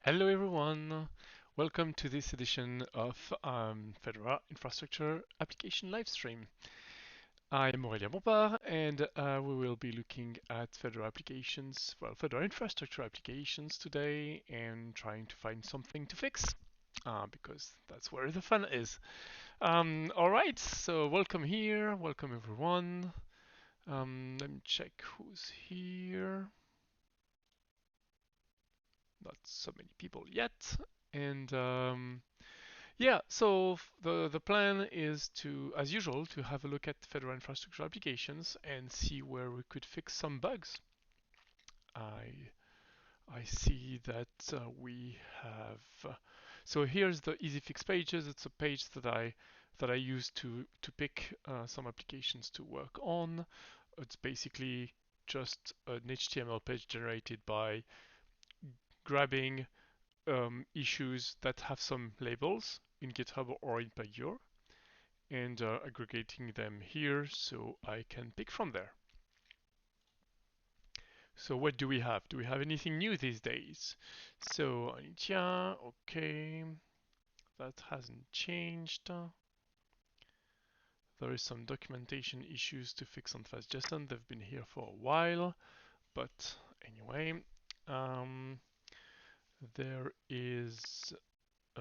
Hello everyone, welcome to this edition of Fedora Infrastructure Application Livestream. I am Aurélien Bompard and we will be looking at Fedora applications, Fedora Infrastructure applications today and trying to find something to fix because that's where the fun is. Alright, so welcome here, welcome everyone. Let me check who's here. Not so many people yet. And yeah, so the plan is to, as usual, to have a look at Fedora infrastructure applications and see where we could fix some bugs. I I see that we have. So here's the easy fix pages. It's a page that I use to pick some applications to work on. It's basically just an HTML page generated by grabbing issues that have some labels in GitHub or in Pagure and aggregating them here so I can pick from there. So what do we have? Do we have anything new these days? So Anitia, okay, that hasn't changed. There is some documentation issues to fix on FastJSON. They've been here for a while, but anyway, um, there is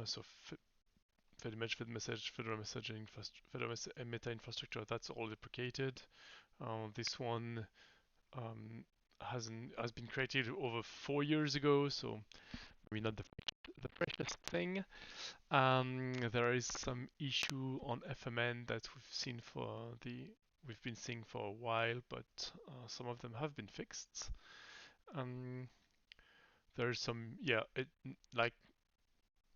so Fedora Messaging, Meta infrastructure, that's all deprecated. This one um, has been created over 4 years ago, so maybe not the freshest thing. There is some issue on FMN that we've been seeing for a while, but some of them have been fixed. Um, there's some like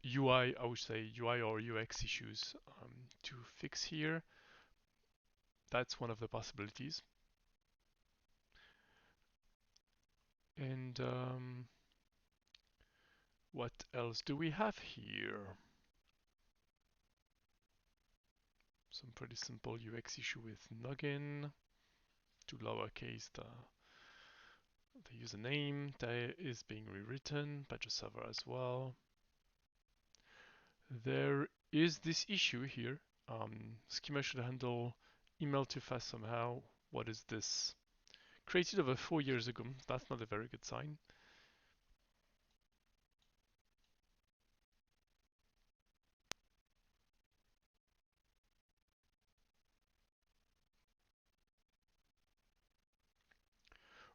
I would say UI or UX issues to fix here. That's one of the possibilities. And what else do we have here? Some pretty simple UX issue with Noggin to lowercase the username that is being rewritten by the server as well. There is this issue here. Schema should handle email too fast somehow. What is this? Created over 4 years ago. That's not a very good sign.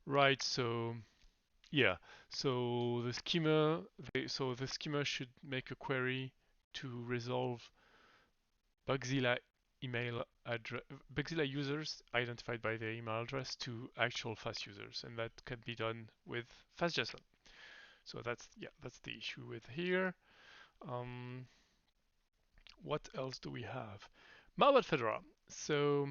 Right, so yeah, so the schema should make a query to resolve Bugzilla email address, Bugzilla users identified by their email address to actual fast users, and that can be done with FastJSON. So that's the issue with here. Um, what else do we have? Malware Fedora. So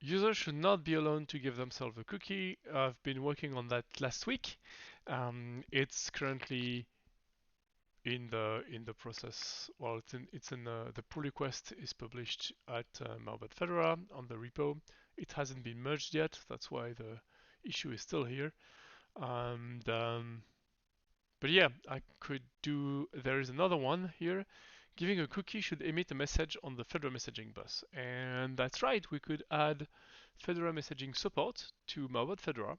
users should not be allowed to give themselves a cookie. I've been working on that last week. It's currently in the process. Well, it's in the pull request is published at Malware Fedora on the repo. It hasn't been merged yet. That's why the issue is still here. And but yeah, I could do. There is another one here. Giving a cookie should emit a message on the Fedora messaging bus. And that's right, we could add Fedora messaging support to Malware Fedora.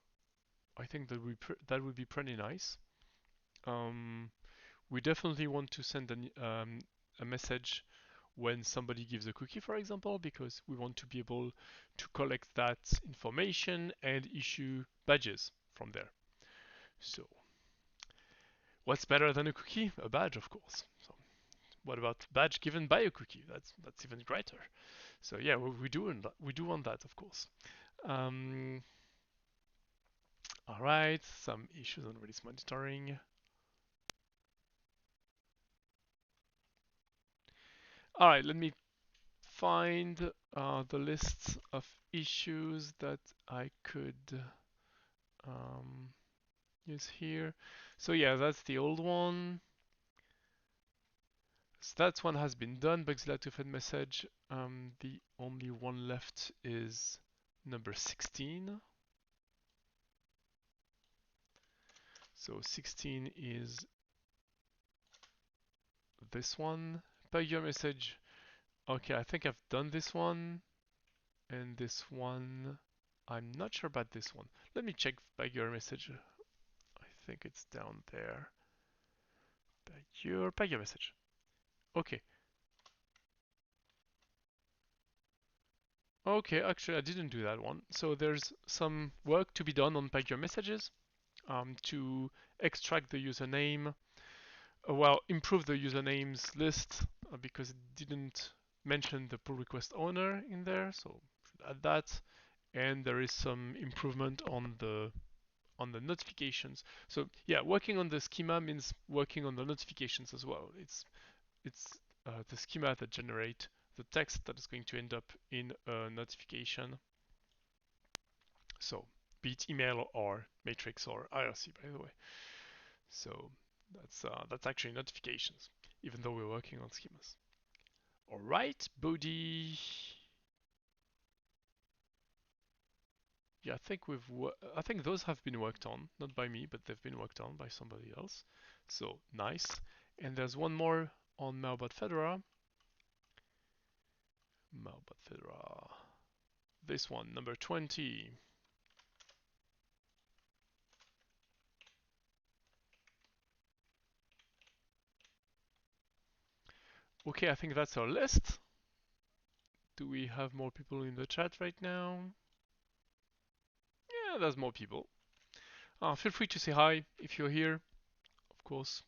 I think that would be pretty nice. Um, we definitely want to send a message when somebody gives a cookie, for example, because we want to be able to collect that information and issue badges from there. So, what's better than a cookie? A badge, of course. So, what about badge given by a cookie? That's even greater. So yeah, we do want that, of course. Um, all right, some issues on release monitoring. All right, let me find the list of issues that I could um, use here. So yeah, that's the old one. So that one has been done. Bugzilla to Fed message. The only one left is number 16. So 16 is this one. Pagure-message. Okay, I think I've done this one. And this one, I'm not sure about this one. Let me check pagure-message. I think it's down there. Pagure-message. Okay. Okay, actually I didn't do that one. So there's some work to be done on pagure-messages to extract the username, well, improve the usernames list because it didn't mention the pull request owner in there, so should add that. And there is some improvement on the notifications. So yeah, working on the schema means working on the notifications as well. It's the schema that generate the text that is going to end up in a notification. So be it email or matrix or IRC, by the way. So that's actually notifications, even though we're working on schemas. All right, Bodhi. Yeah, I think those have been worked on, not by me, but they've been worked on by somebody else. So nice. And there's one more on Mailbot Fedora. Mailbot Fedora. This one, number 20. Okay, I think that's our list. Do we have more people in the chat right now? Yeah, there's more people. Feel free to say hi if you're here, of course.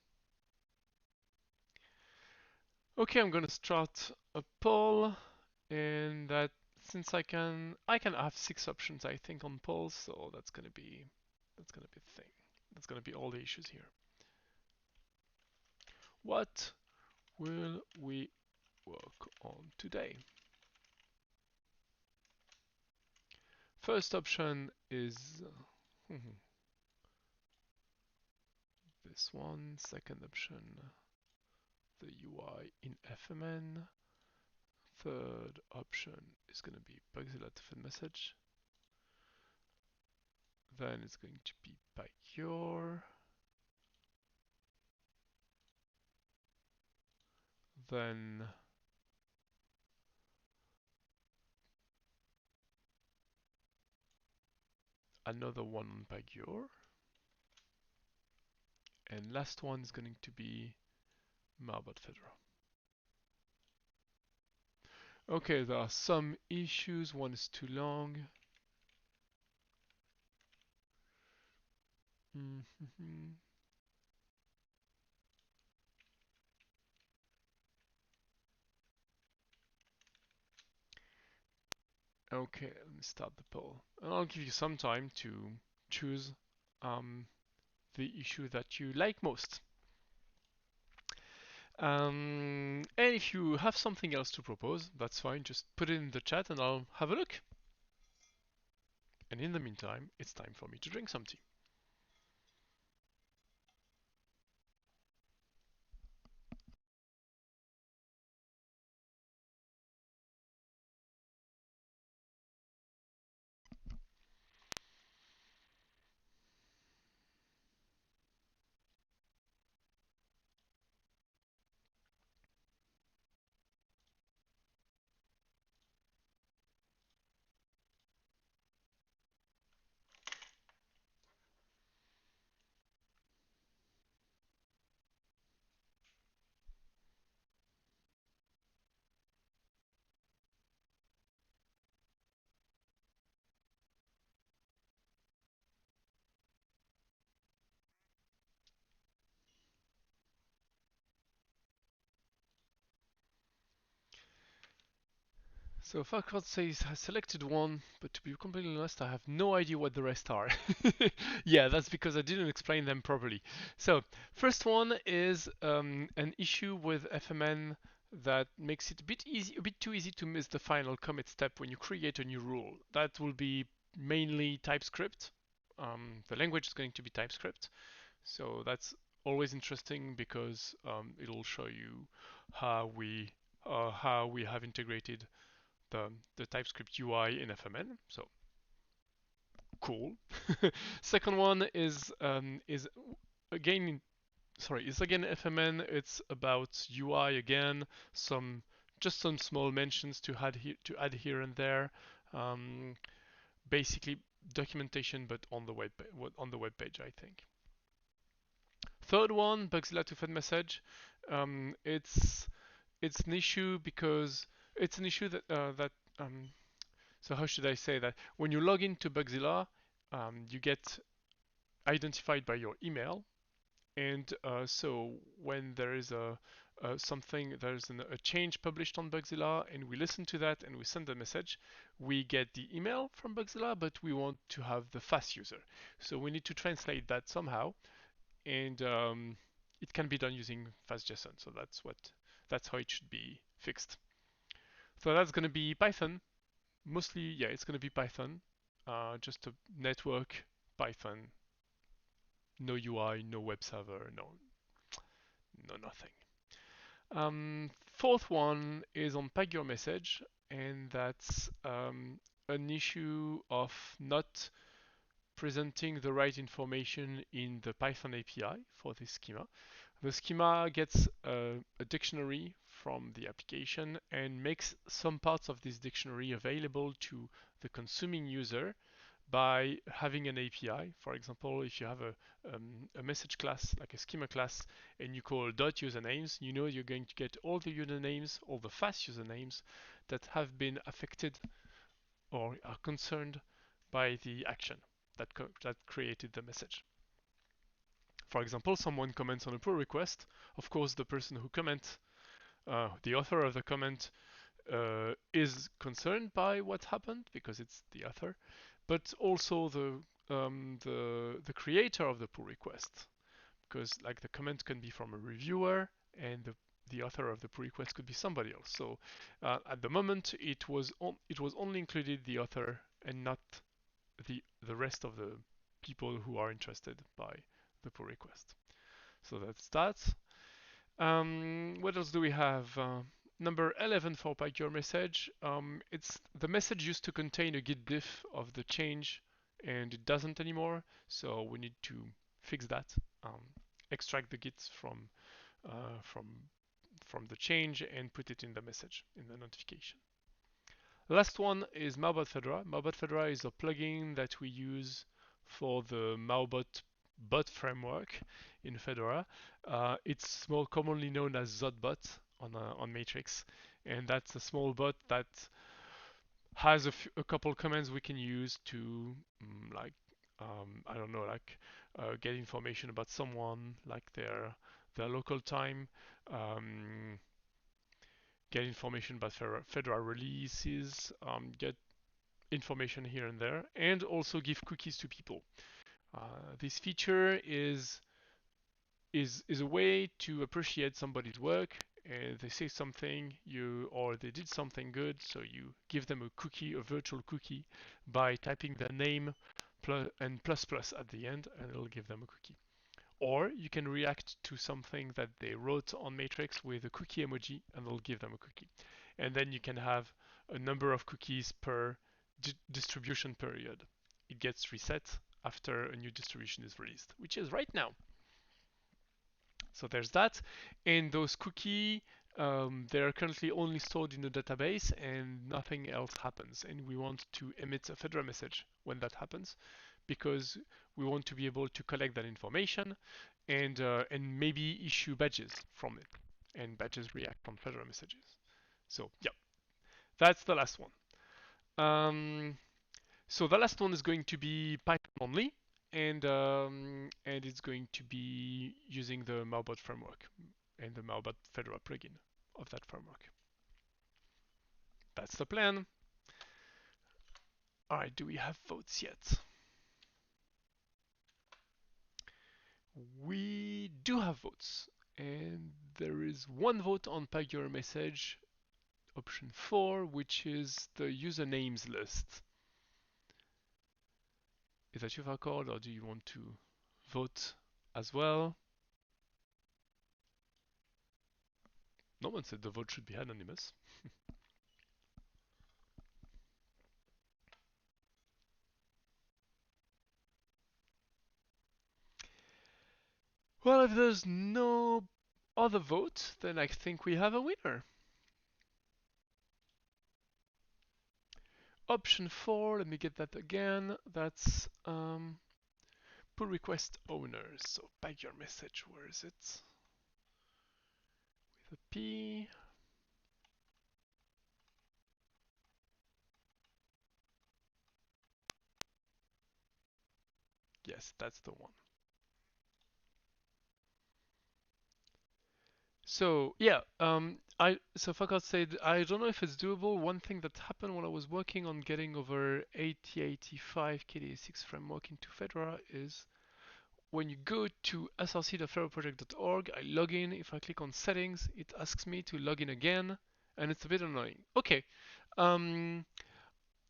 Okay, I'm gonna start a poll, and that since I can have 6 options I think on polls, so that's gonna be the thing. That's gonna be all the issues here. What will we work on today? First option is this one. Second option, the UI in FMN. Third option is going to be Bugzilla message. Then it's going to be pagure. Then another one on pagure. And last one is going to be Mailbot Fedora. Okay, there are some issues. One is too long. Okay, let me start the poll. And I'll give you some time to choose the issue that you like most. And if you have something else to propose, that's fine. Just put it in the chat and I'll have a look. And in the meantime, it's time for me to drink some tea. So Farquhar says I selected one, but to be completely honest, I have no idea what the rest are. Yeah, that's because I didn't explain them properly. So first one is an issue with FMN that makes it a bit too easy to miss the final commit step when you create a new rule. That will be mainly TypeScript. The language is going to be TypeScript. So that's always interesting because it'll show you how we have integrated the TypeScript UI in FMN. So cool. Second one is again is again FMN. It's about UI again. Some just some small mentions to add here and there. Um, Basically documentation, but on the web page, I think. Third one, Bugzilla to Fed message. Um, it's it's an issue because it's an issue that so how should I say that when you log into Bugzilla, you get identified by your email, and so when there is a change published on Bugzilla, and we listen to that and we send a message, we get the email from Bugzilla, but we want to have the fast user. So we need to translate that somehow, and it can be done using fastJSON. So that's how it should be fixed. So that's going to be Python. Mostly, yeah, it's going to be Python. Just a network Python. No UI, no web server, no nothing. Fourth one is on pagure-message, and that's an issue of not presenting the right information in the Python API for this schema. The schema gets a dictionary from the application and makes some parts of this dictionary available to the consuming user by having an API. For example, if you have a message class, like a schema class, and you call .usernames, you know you're going to get all the usernames, all the fast usernames that have been affected or are concerned by the action that created the message. For example, someone comments on a pull request. Of course, the person who comments, the author of the comment, is concerned by what happened because it's the author, but also the creator of the pull request, because like the comment can be from a reviewer and the author of the pull request could be somebody else. So at the moment, it was only included the author and not the rest of the people who are interested by the pull request. So that's that. What else do we have? Number 11 for pagure message. It's the message used to contain a git diff of the change, and it doesn't anymore. So we need to fix that. Extract the gits uh, from from the change and put it in the message in the notification. Last one is Maubot Fedora. Maubot Fedora is a plugin that we use for the Maubot bot framework in Fedora. It's more commonly known as Zotbot on Matrix, and that's a small bot that has a couple commands we can use to like I don't know, like get information about someone, like their local time, um, get information about Fedora releases, get information here and there, and also give cookies to people. This feature is a way to appreciate somebody's work. They say something, or they did something good, so you give them a cookie, a virtual cookie, by typing their name and plus plus at the end, and it'll give them a cookie. Or you can react to something that they wrote on Matrix with a cookie emoji, and it'll give them a cookie. And then you can have a number of cookies per distribution period. It gets reset after a new distribution is released, which is right now. So there's that. And those cookies, they're currently only stored in a database and nothing else happens. And we want to emit a Fedora message when that happens, because we want to be able to collect that information and maybe issue badges from it. And badges react on Fedora messages. So yeah, that's the last one. So the last one is going to be Python only, and it's going to be using the Maubot framework and the Maubot Fedora plugin of that framework. That's the plan. All right, do we have votes yet? We do have votes, and there is one vote on pagure message option 4, which is the usernames list. Is that you, Farcod, or do you want to vote as well? No one said the vote should be anonymous. Well, if there's no other vote, then I think we have a winner. Option 4, let me get that again. That's pull request owners. So pagure message, where is it? With a P. Yes, that's the one. So yeah, so Fakat said I don't know if it's doable. One thing that happened when I was working on getting over 8085 KDE6 framework into Fedora is when you go to src.fedoraproject.org, I log in. If I click on settings, it asks me to log in again, and it's a bit annoying. Okay, um,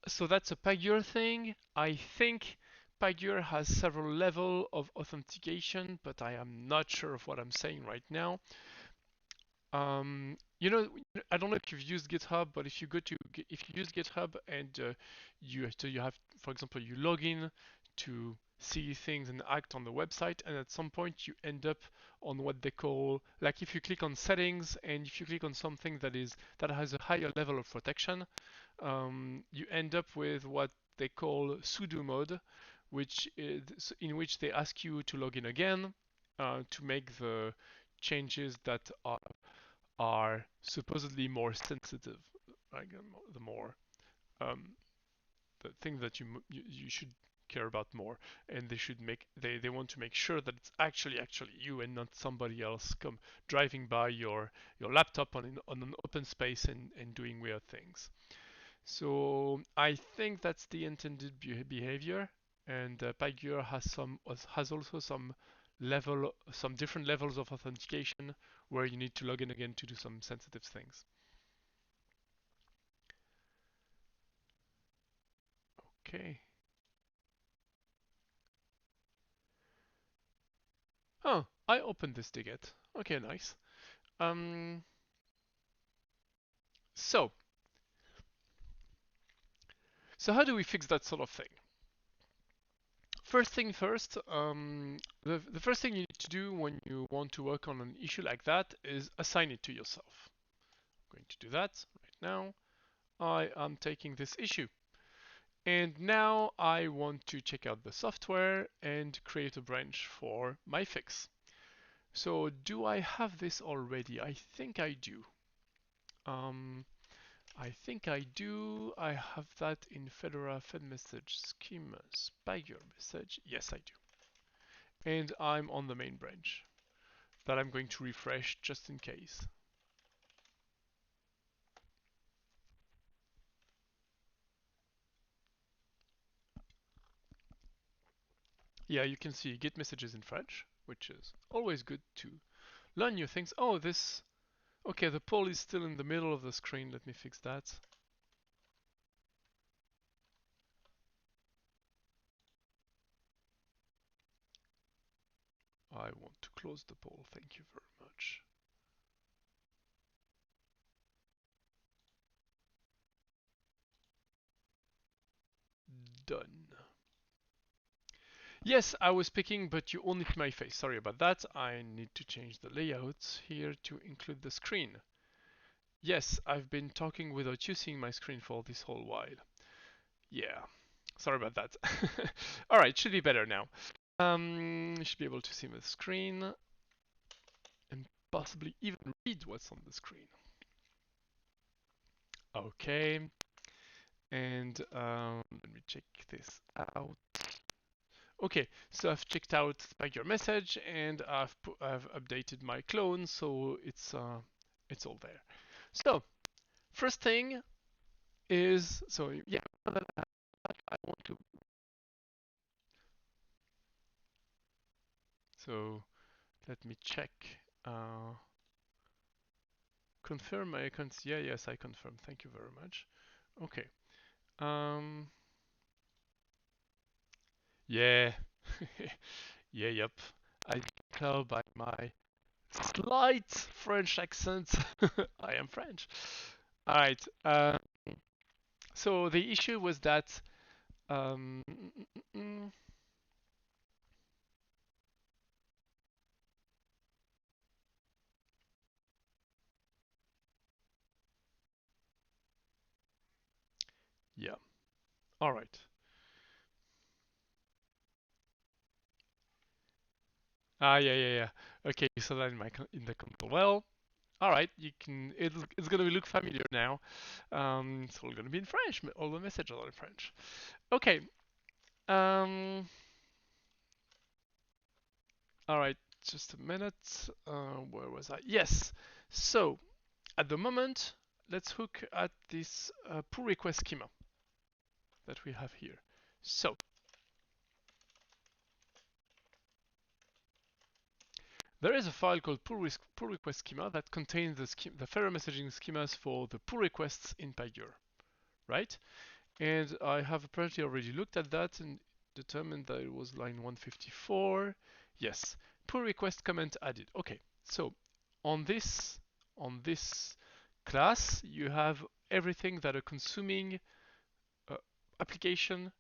so that's a Pagure thing. I think Pagure has several levels of authentication, but I am not sure of what I'm saying right now. You know, I don't know if you've used GitHub, but if you go to if you use GitHub and you have, for example, you log in to see things and act on the website, and at some point you end up on what they call, like, if you click on settings and if you click on something that has a higher level of protection, you end up with what they call sudo mode, which is in which they ask you to log in again to make the changes that are supposedly more sensitive, like the more um, the thing that you should care about more, and they want to make sure that it's actually you and not somebody else come driving by your laptop on an open space and doing weird things. So I think that's the intended behavior, and Pagure has also some different levels of authentication where you need to log in again to do some sensitive things. Okay. Oh, I opened this ticket. Okay, nice. Um, so, so how do we fix that sort of thing? First thing first, the first thing you need to do when you want to work on an issue like that is assign it to yourself. I'm going to do that right now. I am taking this issue. And now I want to check out the software and create a branch for my fix. So do I have this already? I think I do. Um, I think I do. I have that in Fedora Fed message schemas. Pagure message. Yes, I do. And I'm on the main branch that I'm going to refresh just in case. Yeah, you can see Git messages in French, which is always good to learn new things. Oh, this. Okay, the poll is still in the middle of the screen. Let me fix that. I want to close the poll. Thank you very much. Done. Yes, I was speaking, but you only see my face. Sorry about that. I need to change the layout here to include the screen. Yes, I've been talking without you seeing my screen for this whole while. Yeah, sorry about that. All right, should be better now. You should be able to see my screen and possibly even read what's on the screen. Okay, and let me check this out. Okay, so I've checked out Pagure Message and I've updated my clone, so it's all there. So first thing is, so yeah, I want to. So let me check. Confirm my account. Yeah, yes, I confirm. Thank you very much. Okay. Um. Yeah. Yeah. Yep. I can tell by my slight French accent. I am French. All right. So the issue was that um, mm, mm, mm, Yeah. All right. Ah, yeah, yeah, yeah. Okay, so that in the console. Well, all right. You can. It's gonna look familiar now. It's all gonna be in French. All the messages are in French. Okay. Um. All right. Just a minute. Where was I? Yes. So at the moment, let's look at this pull request schema that we have here. So there is a file called pull request schema that contains the Fedora messaging schemas for the pull requests in Pagure, right? And I have apparently already looked at that and determined that it was line 154. Yes, pull request comment added. Okay, so on this class, you have everything that a consuming uh, application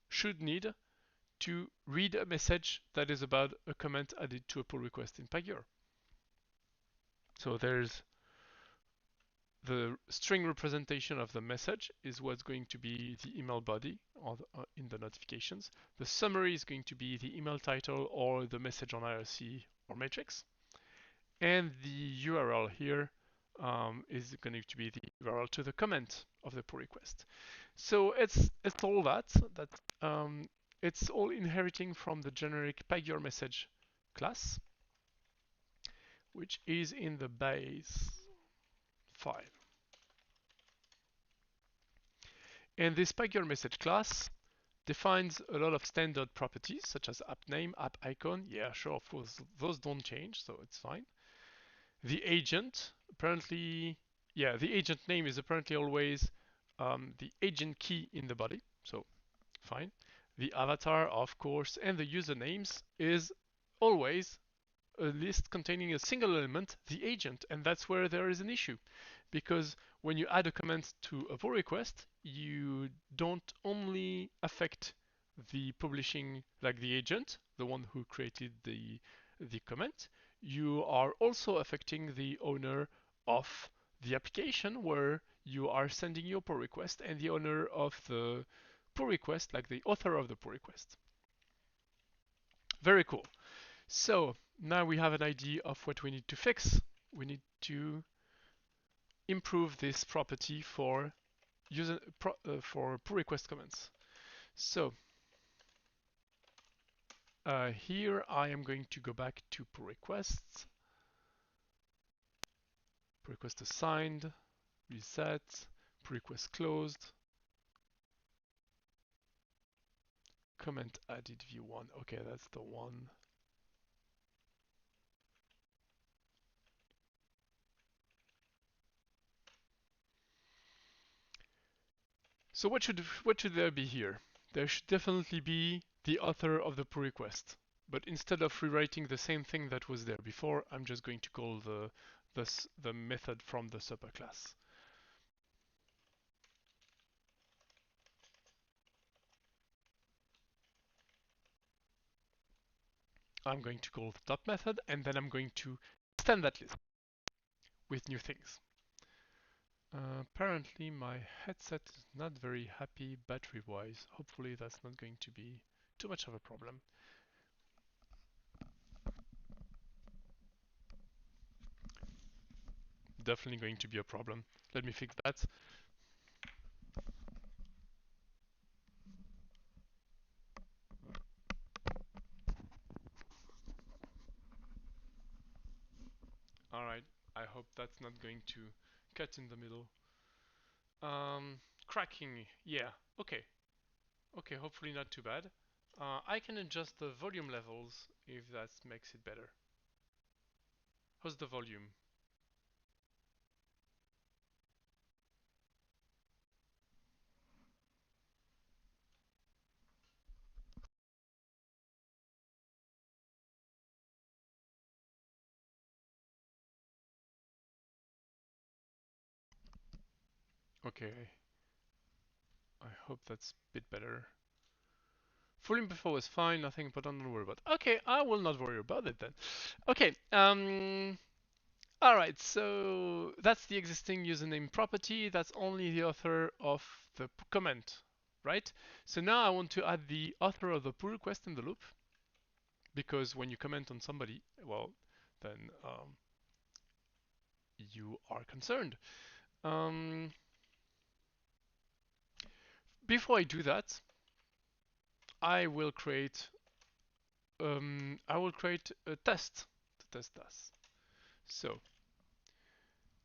should need to read a message that is about a comment added to a pull request in Pagure. So there's the string representation of the message is what's going to be the email body in the notifications. The summary is going to be the email title or the message on IRC or matrix. And the URL here is going to be the URL to the comment of the pull request. So it's all that it's all inheriting from the generic pagure-message class, which is in the base file. And this pagure-message class defines a lot of standard properties such as app name, app icon. Yeah, sure, of course, those don't change, so it's fine. The agent, apparently, yeah, the agent name is apparently always the agent key in the body, so fine. The avatar, of course, and the usernames is always a list containing a single element, the agent, and that's where there is an issue. Because when you add a comment to a pull request, you don't only affect the publishing, like the agent, the one who created the comment, you are also affecting the owner of the application where you are sending your pull request and the owner of the pull request, like the author of the pull request. Very cool. So now we have an idea of what we need to fix. We need to improve this property for for pull request comments. So here I am going to go back to pull requests, pull request assigned, reset, pull request closed, comment added v1. Okay, that's the one. So what should there be here? There should definitely be the author of the pull request. But instead of rewriting the same thing that was there before, I'm just going to call the method from the superclass. I'm going to call the top method, and then I'm going to extend that list with new things. Apparently my headset is not very happy battery-wise. Hopefully that's not going to be too much of a problem. Definitely going to be a problem. Let me fix that. Alright, I hope that's not going to cut in the middle. Cracking, yeah, okay. Okay, hopefully not too bad. I can adjust the volume levels if that makes it better. How's the volume? Okay, I hope that's a bit better. Volume before was fine, nothing important to worry about. Okay, I will not worry about it then. Okay, All right, so that's the existing username property. That's only the author of the comment, right? So now I want to add the author of the pull request in the loop, because when you comment on somebody, well, then you are concerned. Um, Before I do that, I will create a test to test this. So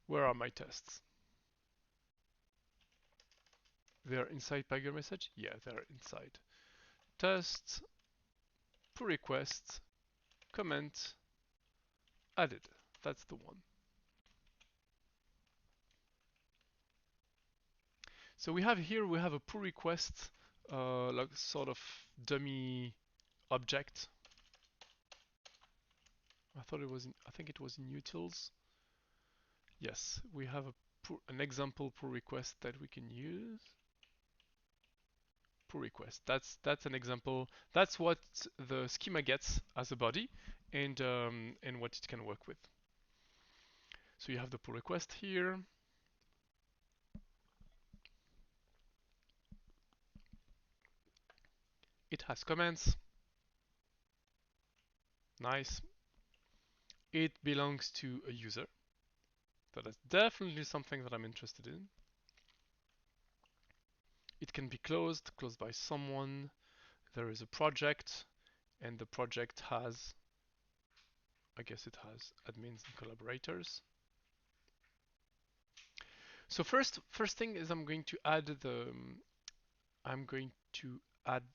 where are my tests? They're inside pagure-message? Yeah, they're inside. Test, pull request, comment, added. That's the one. So we have a pull request, like sort of dummy object. I think it was in utils. Yes, we have an example pull request that we can use. Pull request. That's an example. That's what the schema gets as a body, and what it can work with. So you have the pull request here. It has comments. Nice. It belongs to a user. That is definitely something that I'm interested in. It can be closed by someone. There is a project, and the project has, I guess it has admins and collaborators. So first thing is I'm going to add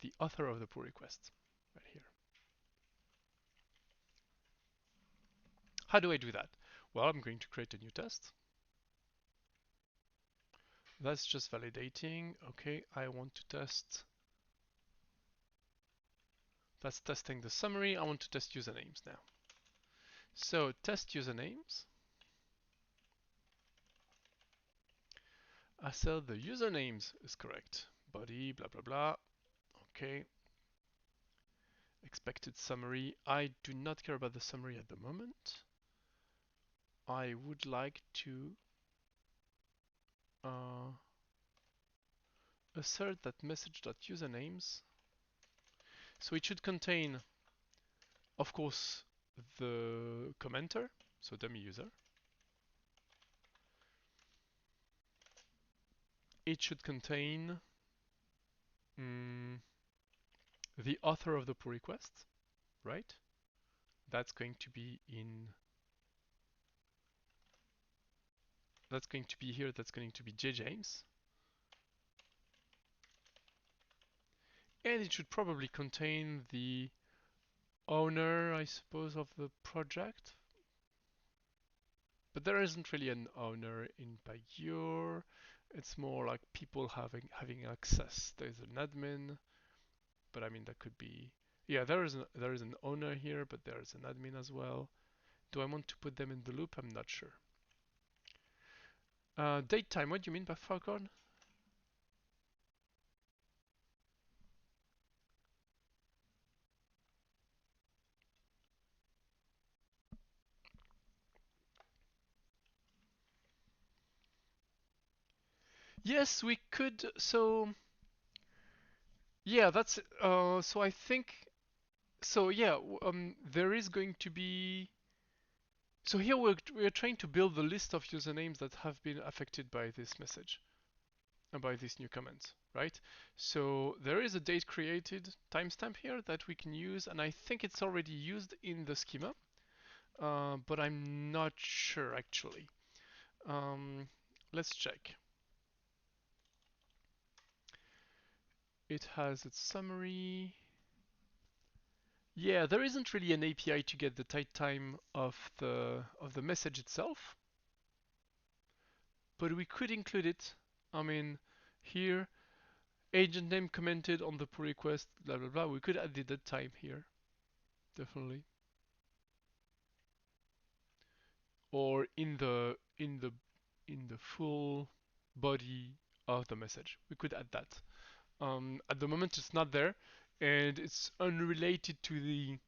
the author of the pull request right here. How do I do that? Well, I'm going to create a new test. That's just validating. Okay, I want to test. That's testing the summary. I want to test usernames now. So test usernames. I said the usernames is correct. Body, blah, blah, blah. Okay. Expected summary. I do not care about the summary at the moment. I would like to assert that message.usernames. So it should contain, of course, the commenter, so dummy user. It should contain the author of the pull request, right? That's going to be here, that's going to be J. James. And it should probably contain the owner, I suppose, of the project. But there isn't really an owner in Pagure. It's more like people having access. There's an admin, but I mean that could be, yeah, there is an owner here, but there is an admin as well. Do I want to put them in the loop? I'm not sure. Date time. What do you mean by Falcon? Yes, we could. So yeah, that's so I think so. Yeah, there is going to be. So here we're trying to build the list of usernames that have been affected by this message and by this new comment, right? So there is a date created timestamp here that we can use, and I think it's already used in the schema, but I'm not sure actually. Let's check. It has its summary. Yeah, there isn't really an API to get the type time of the message itself, but we could include it. I mean, here, agent name commented on the pull request, blah blah blah. We could add the time here, definitely, or in the full body of the message. We could add that. At the moment, it's not there, and it's unrelated to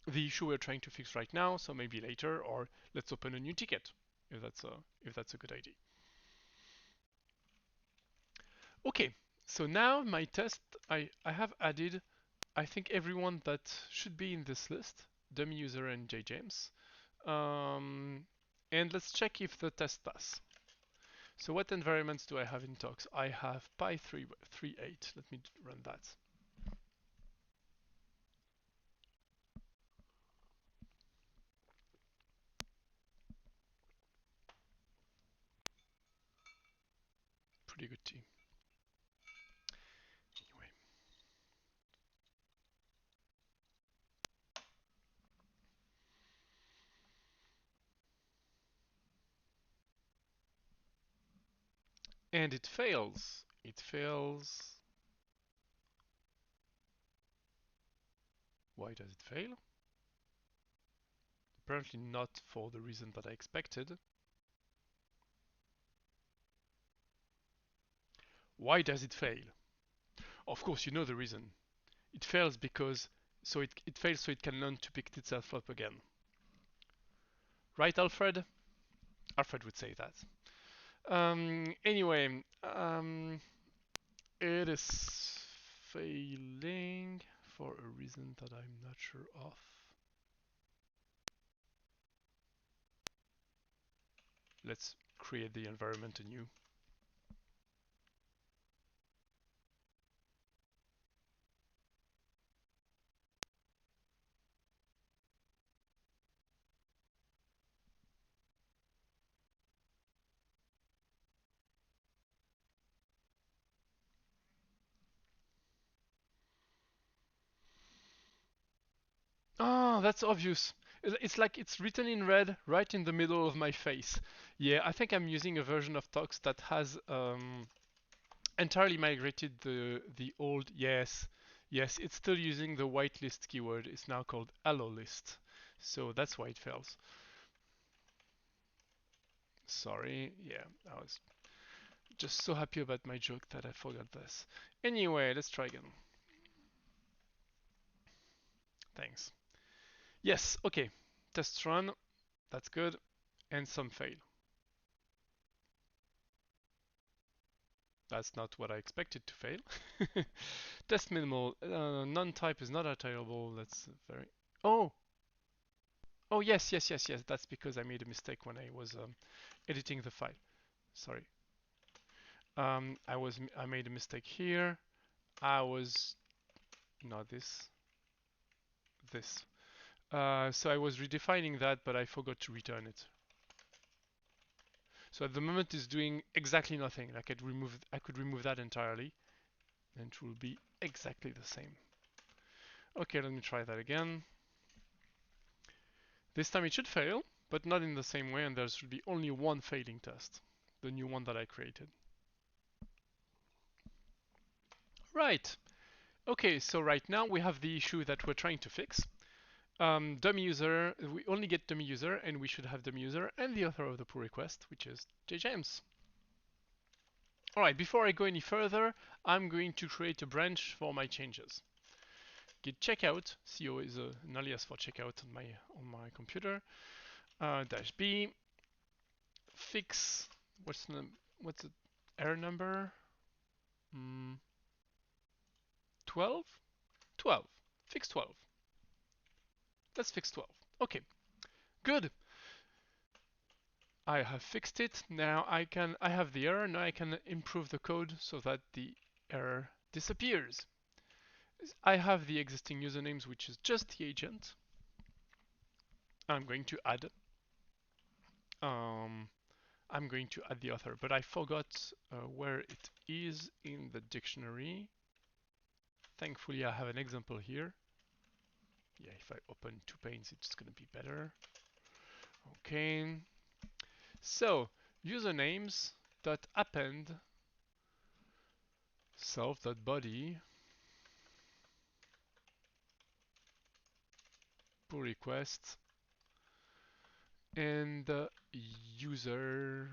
the issue we're trying to fix right now, so maybe later, or let's open a new ticket if that's a good idea. Okay, so now my test, I have added, I think everyone that should be in this list, dummy user and JJames. And let's check if the test pass. So what environments do I have in talks? I have py338. Let me run that. Pretty good team. Anyway. And it fails. It fails. Why does it fail? Apparently not for the reason that I expected. Why does it fail? Of course, you know the reason. It fails because it fails so it can learn to pick itself up again. Right, Alfred? Alfred would say that. Anyway, it is failing for a reason that I'm not sure of. Let's create the environment anew. Oh, that's obvious. It's like it's written in red right in the middle of my face. Yeah, I think I'm using a version of Tox that has entirely migrated the old. Yes, it's still using the whitelist keyword. It's now called allo list. So that's why it fails. Sorry. Yeah, I was just so happy about my joke that I forgot this. Anyway, let's try again. Thanks. Yes, okay. Test run. That's good. And some fail. That's not what I expected to fail. Test minimal. Non-type is not attainable. That's very. Oh, oh yes. That's because I made a mistake when I was editing the file. Sorry. I made a mistake here. I was not this. So I was redefining that, but I forgot to return it. So at the moment it's doing exactly nothing. Like I could remove that entirely, and it will be exactly the same. Okay, let me try that again. This time it should fail, but not in the same way, and there should be only one failing test, the new one that I created. Right. Okay, so right now we have the issue that we're trying to fix. Dummy user, we only get dummy user, and we should have dummy user and the author of the pull request, which is JJames. Alright, before I go any further, I'm going to create a branch for my changes. Git checkout, CO is an alias for checkout on my computer, dash B, fix, what's the error number? 12? 12. Fix 12. Let's fix 12. Okay, good. I have fixed it. Now I have the error. Now I can improve the code so that the error disappears. I have the existing usernames, which is just the agent. I'm going to add the author, but I forgot where it is in the dictionary. Thankfully, I have an example here. Yeah, if I open two panes, it's going to be better. Okay. So, usernames dot append self.body pull request and user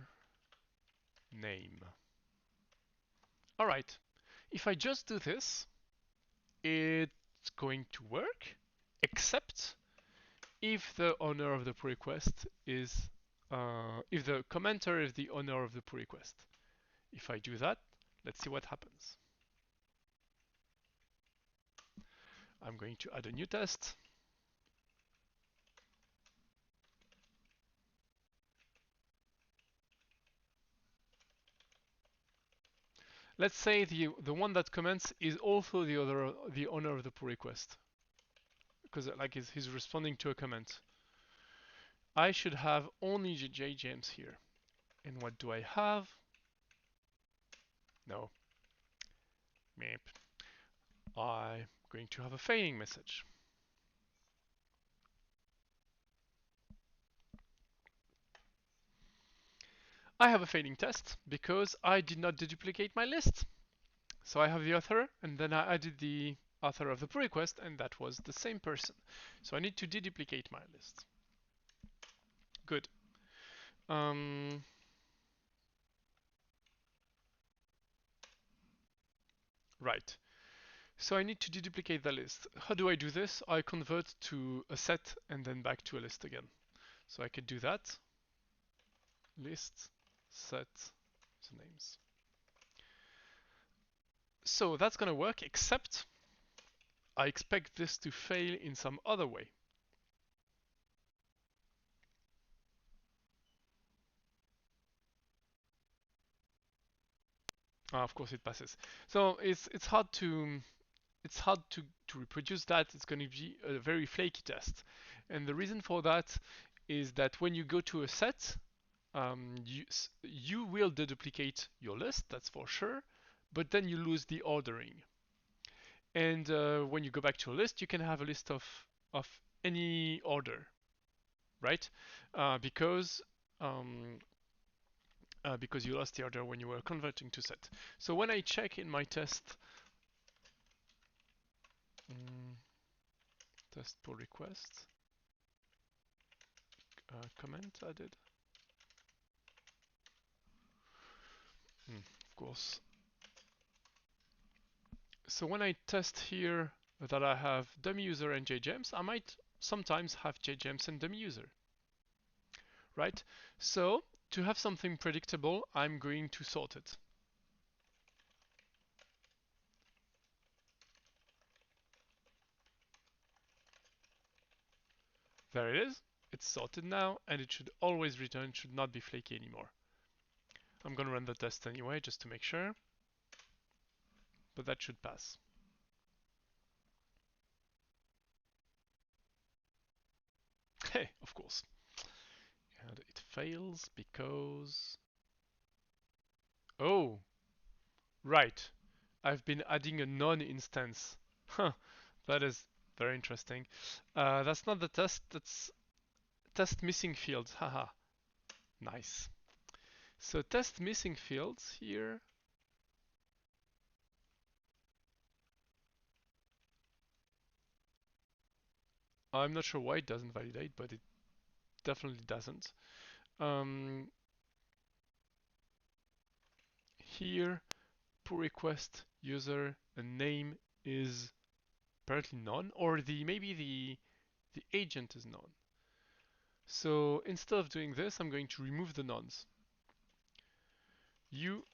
name. All right. If I just do this, it's going to work, except if the owner of the pull request is, if the commenter is the owner of the pull request. If I do that, let's see what happens. I'm going to add a new test. Let's say the one that comments is also the owner of the pull request, because like he's responding to a comment. I should have only JJams here. And what do I have? No. Meep. I'm going to have a failing message. I have a failing test because I did not deduplicate my list. So I have the author, and then I added the author of the pull request, and that was the same person. So I need to deduplicate my list. Good. Right. So I need to deduplicate the list. How do I do this? I convert to a set and then back to a list again. So I could do that. List, set, usernames. So that's going to work, except I expect this to fail in some other way. Of course it passes. So it's hard to reproduce that. It's going to be a very flaky test. And the reason for that is that when you go to a set, you will deduplicate your list, that's for sure, but then you lose the ordering. And when you go back to a list, you can have a list of any order, right? Because because you lost the order when you were converting to set. So when I check in my test, test pull request, comment added, of course. So when I test here that I have dummy user and JGEMS, I might sometimes have JGEMS and dummy user, right? So to have something predictable, I'm going to sort it. There it is. It's sorted now, and it should always return, should not be flaky anymore. I'm going to run the test anyway, just to make sure. But that should pass. Hey, of course. And it fails because... Oh, right. I've been adding a non-instance. Huh, that is very interesting. That's not the test, that's test missing fields. Haha, nice. So test missing fields here. I'm not sure why it doesn't validate, but it definitely doesn't. Here, pull request user and name is apparently none, or maybe the agent is none. So instead of doing this, I'm going to remove the nonce.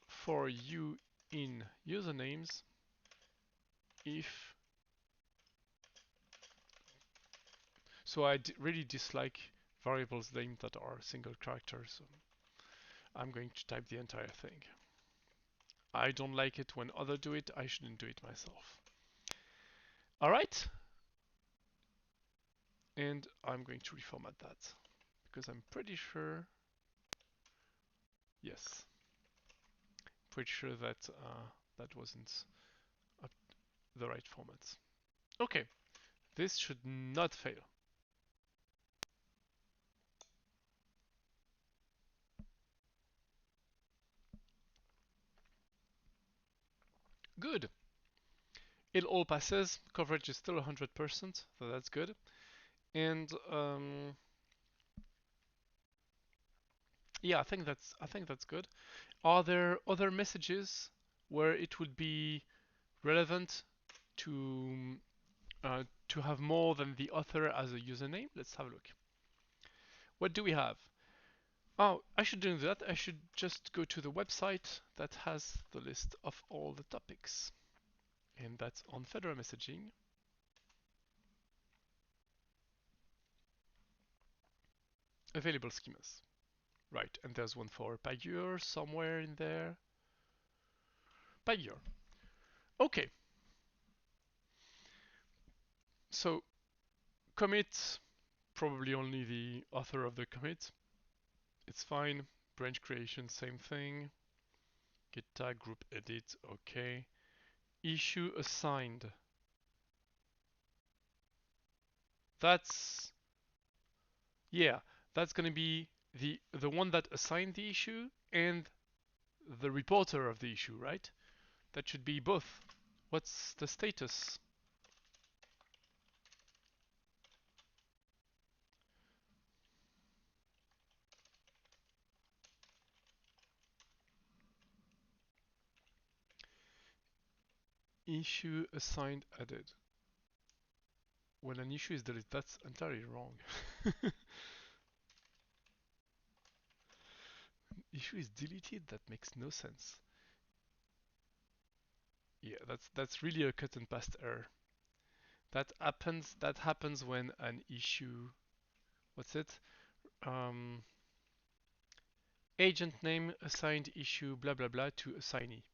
For you in usernames, if so, I really dislike variables named that are single characters. So I'm going to type the entire thing. I don't like it when others do it. I shouldn't do it myself. All right. And I'm going to reformat that because I'm pretty sure, yes, pretty sure that that wasn't the right format. Okay, this should not fail. Good. It all passes. Coverage is still 100%, so that's good. And yeah, I think that's good. Are there other messages where it would be relevant to to have more than the author as a username. Let's have a look. What do we have? Oh, I should do that. I should just go to the website that has the list of all the topics. And that's on Fedora Messaging. Available schemas. Right, and there's one for Pagure somewhere in there. Pagure. Okay. So commit, probably only the author of the commit. It's fine. Branch creation, same thing. Git tag, group edit, okay. Issue assigned. That's, yeah, that's gonna be the one that assigned the issue and the reporter of the issue, right? That should be both. What's the status? Issue assigned added. When an issue is deleted, that's entirely wrong. Issue is deleted? That makes no sense. Yeah, that's really a cut and paste error. That happens when an issue, what's it? Agent name assigned issue blah blah blah to assignee.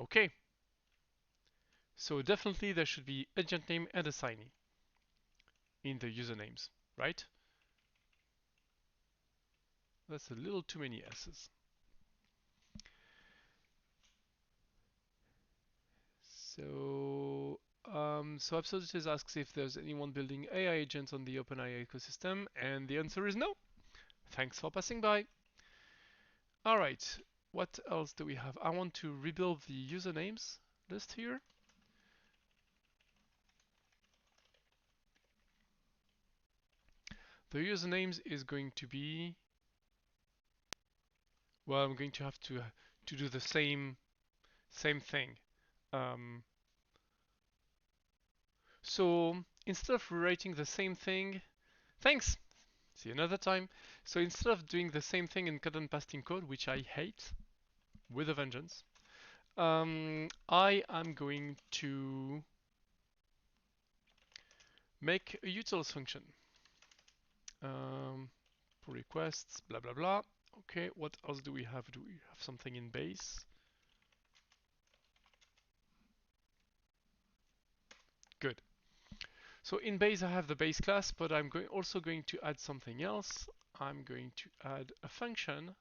Okay. So definitely there should be agent name and assignee in the usernames, right? That's a little too many S's. So Absolutist asks if there's anyone building AI agents on the OpenAI ecosystem, and the answer is no. Thanks for passing by. All right, what else do we have? I want to rebuild the usernames list here. The usernames is going to be, well, I'm going to have to do the same thing. Um, so instead of rewriting the same thing, thanks. See you another time. So instead of doing the same thing in cut and pasting code, which I hate with a vengeance, I am going to make a utils function. Pull requests, blah blah blah. Okay, what else do we have? Do we have something in base? Good. So in base I have the base class, but I'm also going to add something else. I'm going to add a function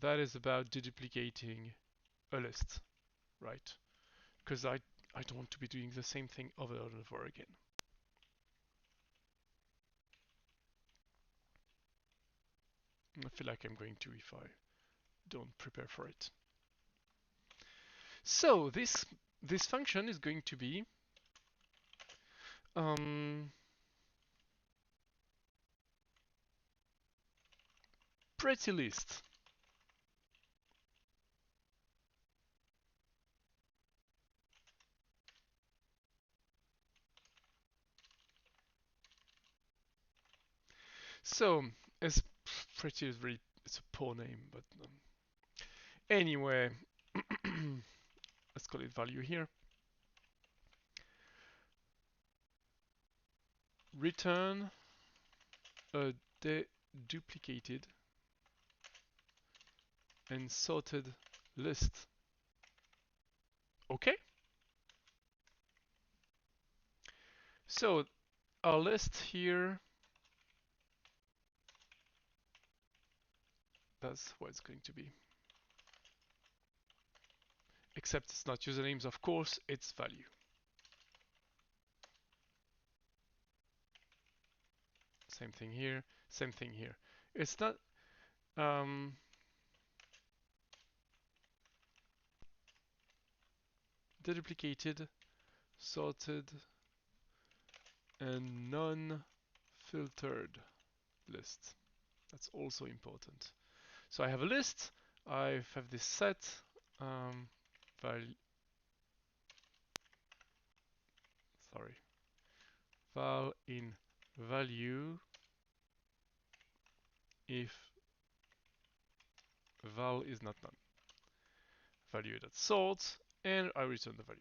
that is about deduplicating a list, right? Because I don't want to be doing the same thing over and over again. I feel like I'm going to if I don't prepare for it. So this function is going to be pretty list. So as pretty is very, it's a poor name, but anyway, let's call it value here. Return a duplicated and sorted list. Okay. So our list here, that's what it's going to be. Except it's not usernames, of course, it's value. Same thing here, same thing here. It's not deduplicated, sorted, and non-filtered list. That's also important. So I have a list, I have this set, value, sorry, val in value if val is not none. Value.sort, and I return the value.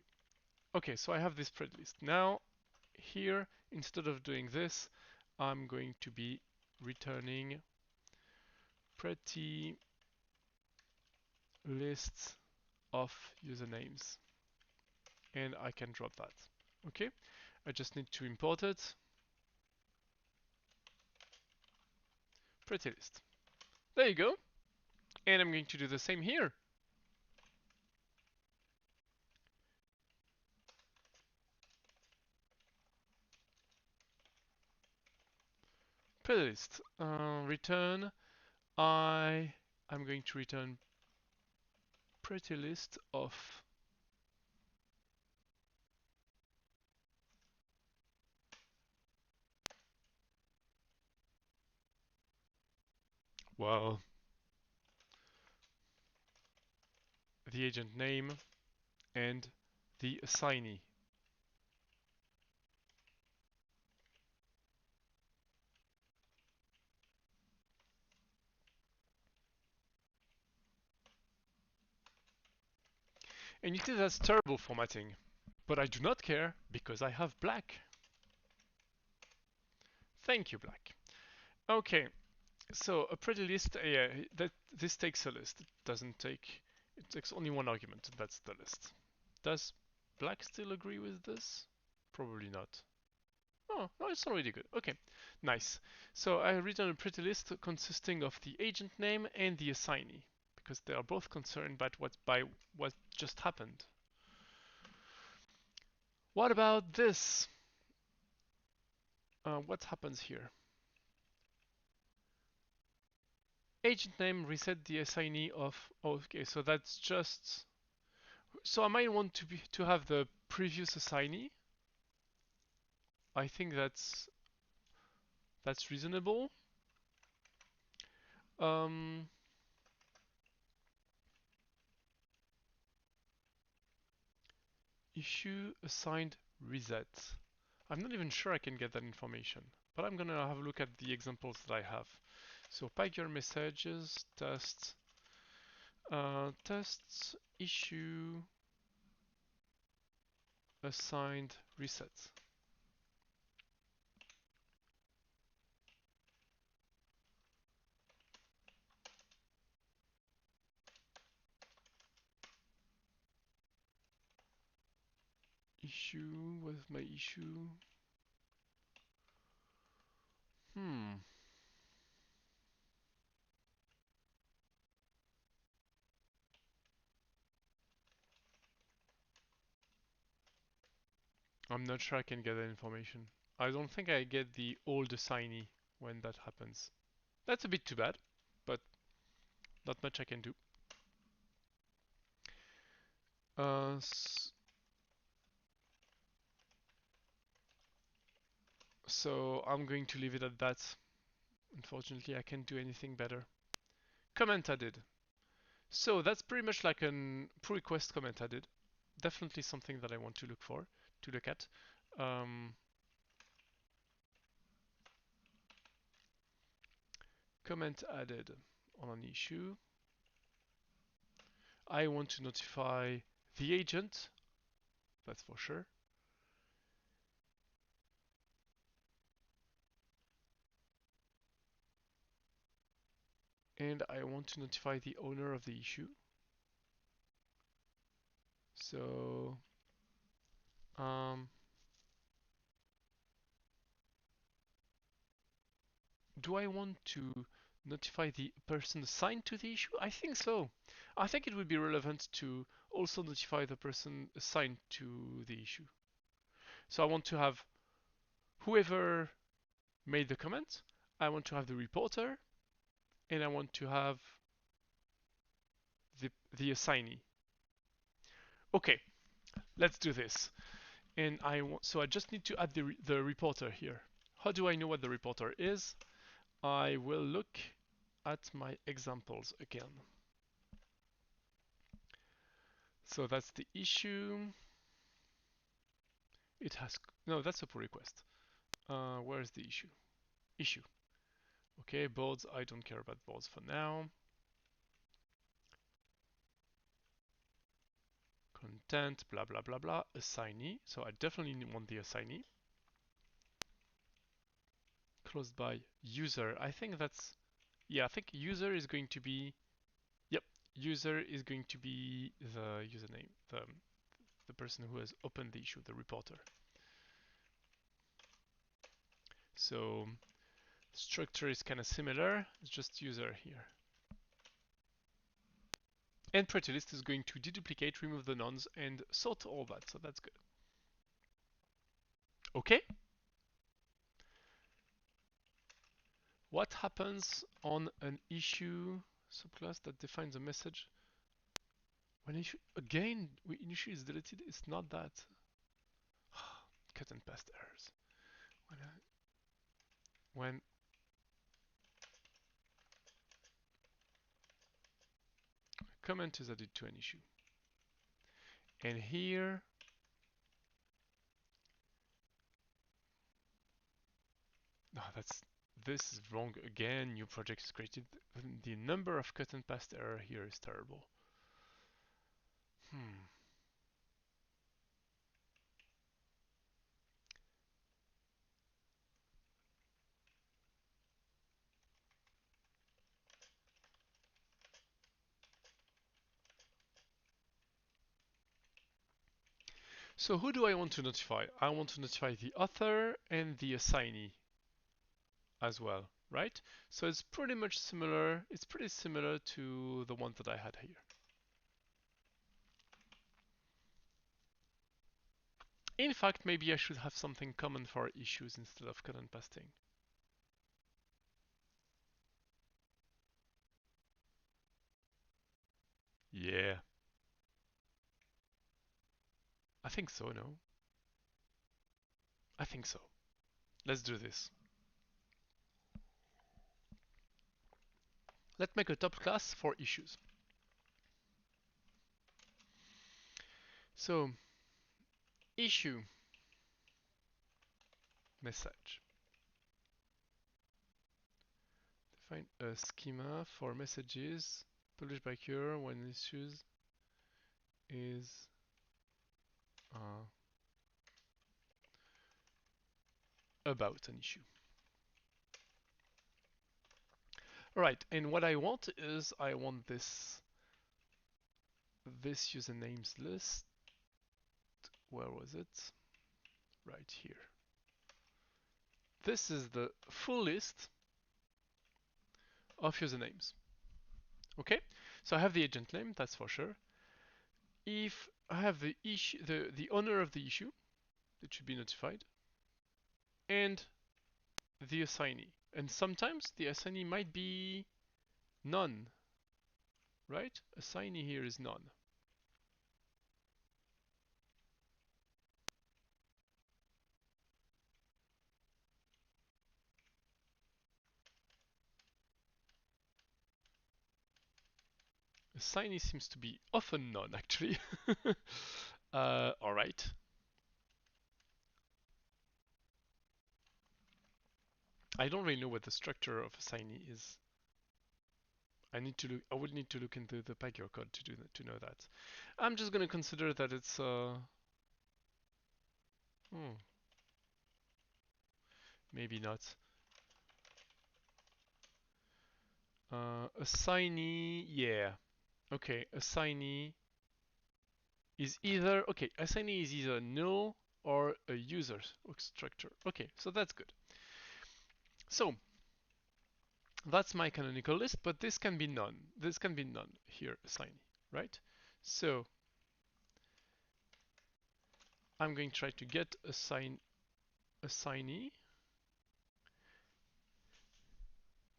Okay, so I have this spread list. Now, here, instead of doing this, I'm going to be returning pretty list of usernames, and I can drop that. Okay, I just need to import it. Pretty list. There you go. And I'm going to do the same here. Pretty list. Return. I'm going to return pretty list of well, the agent name and the assignee. And you see that's terrible formatting, but I do not care because I have black. Thank you, black. Okay, so a pretty list, yeah, this takes a list. It takes only one argument, and that's the list. Does black still agree with this? Probably not. Oh, no, it's already good. Okay, nice. So I return a pretty list consisting of the agent name and the assignee, because they are both concerned by what just happened. What about this? What happens here? Agent name reset the assignee of. Oh, okay, so that's just. So I might want to have the previous assignee. I think that's reasonable. Um, issue assigned reset. I'm not even sure I can get that information, but I'm gonna have a look at the examples that I have. So pagure-messages tests issue assigned reset. Issue with my issue. Hmm. I'm not sure I can get that information. I don't think I get the old assignee when that happens. That's a bit too bad, but not much I can do. Uh, so I'm going to leave it at that. Unfortunately, I can't do anything better. Comment added. So that's pretty much like an pull request comment added. Definitely something that I want to look at. Um, comment added on an issue. I want to notify the agent, that's for sure. And I want to notify the owner of the issue. So um, do I want to notify the person assigned to the issue? I think so. I think it would be relevant to also notify the person assigned to the issue. So I want to have whoever made the comment, I want to have the reporter, and I want to have the assignee. Okay, let's do this. And so I just need to add the reporter here. How do I know what the reporter is? I will look at my examples again. So that's the issue. It has, no, that's a pull request. Where's the issue? Issue. Okay, boards. I don't care about boards for now. Content, blah blah blah blah. Assignee. So I definitely want the assignee. Closed by user. I think that's, yeah, I think user is going to be, yep, user is going to be the username, the person who has opened the issue, the reporter. So structure is kind of similar, it's just user here. And pretty list is going to deduplicate, remove the nonce, and sort all that, so that's good. Okay. What happens on an issue subclass that defines a message? When issue, again, when issue is deleted, it's not that. Cut and paste errors. When comment is added to an issue. And here, no, this is wrong again. New project is created. The number of cut and paste error here is terrible. So who do I want to notify? I want to notify the author and the assignee as well, right? So it's pretty much similar. It's pretty similar to the one that I had here. In fact, maybe I should have something common for issues instead of cut and pasting. Yeah, I think so, no? I think so. Let's do this. Let's make a top class for issues. So, issue message. Define a schema for messages published by Cure when issues is about an issue. Alright, and what I want is I want this usernames list. Where was it? Right here. This is the full list of usernames. Okay, so I have the agent name, that's for sure. If I have the issue, the owner of the issue that should be notified, and the assignee. And sometimes the assignee might be none, right? Assignee here is none. Assignee seems to be often none, actually. All right. I don't really know what the structure of assignee is. I would need to look into the pagure code to know that. I'm just gonna consider that it's maybe not. Assignee, yeah. Okay, assignee is either null or a user structure. Okay, so that's good. So that's my canonical list, but this can be none. This can be none here, assignee, right? So I'm going to try to get assignee.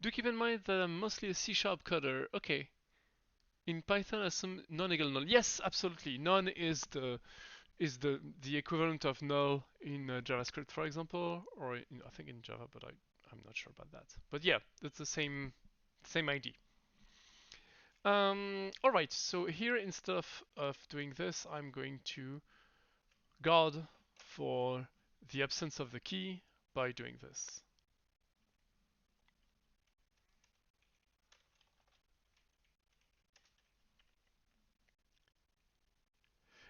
Do keep in mind that I'm mostly a C# coder. Okay. In Python, assume non equal null. Yes, absolutely. None is the equivalent of null in JavaScript, for example, or I think in Java, but I'm not sure about that. But yeah, that's the same idea. All right, so here instead of doing this, I'm going to guard for the absence of the key by doing this.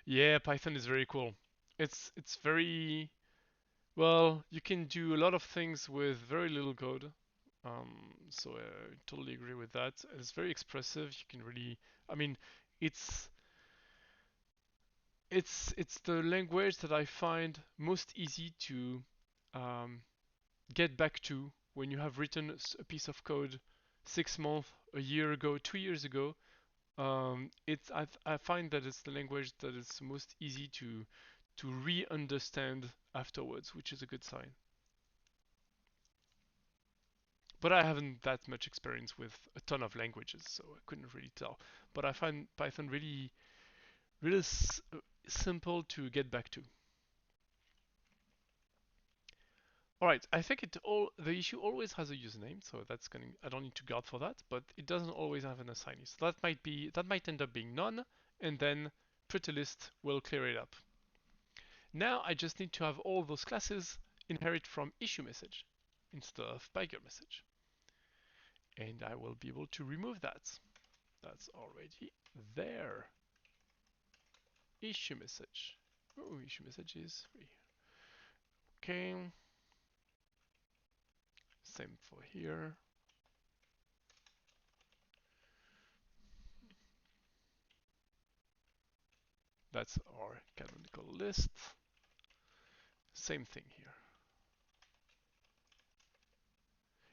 Yeah, Python is very cool. It's very well. You can do a lot of things with very little code. So I totally agree with that. It's very expressive. You can really, I mean, it's it's the language that I find most easy to um, get back to when you have written a piece of code 6 months, a year ago, 2 years ago. I find that it's the language that is most easy to re-understand afterwards, which is a good sign. But I haven't that much experience with a ton of languages, so I couldn't really tell. But I find Python really simple to get back to. All right, I think the issue always has a username, so that's going. I don't need to guard for that, but it doesn't always have an assignee. So that might end up being none, and then pretty list will clear it up. Now I just need to have all those classes inherit from issue message instead of pagure-message, and I will be able to remove that. That's already there. Issue message. Oh, issue message is free. Okay. Same for here. That's our canonical list. Same thing here.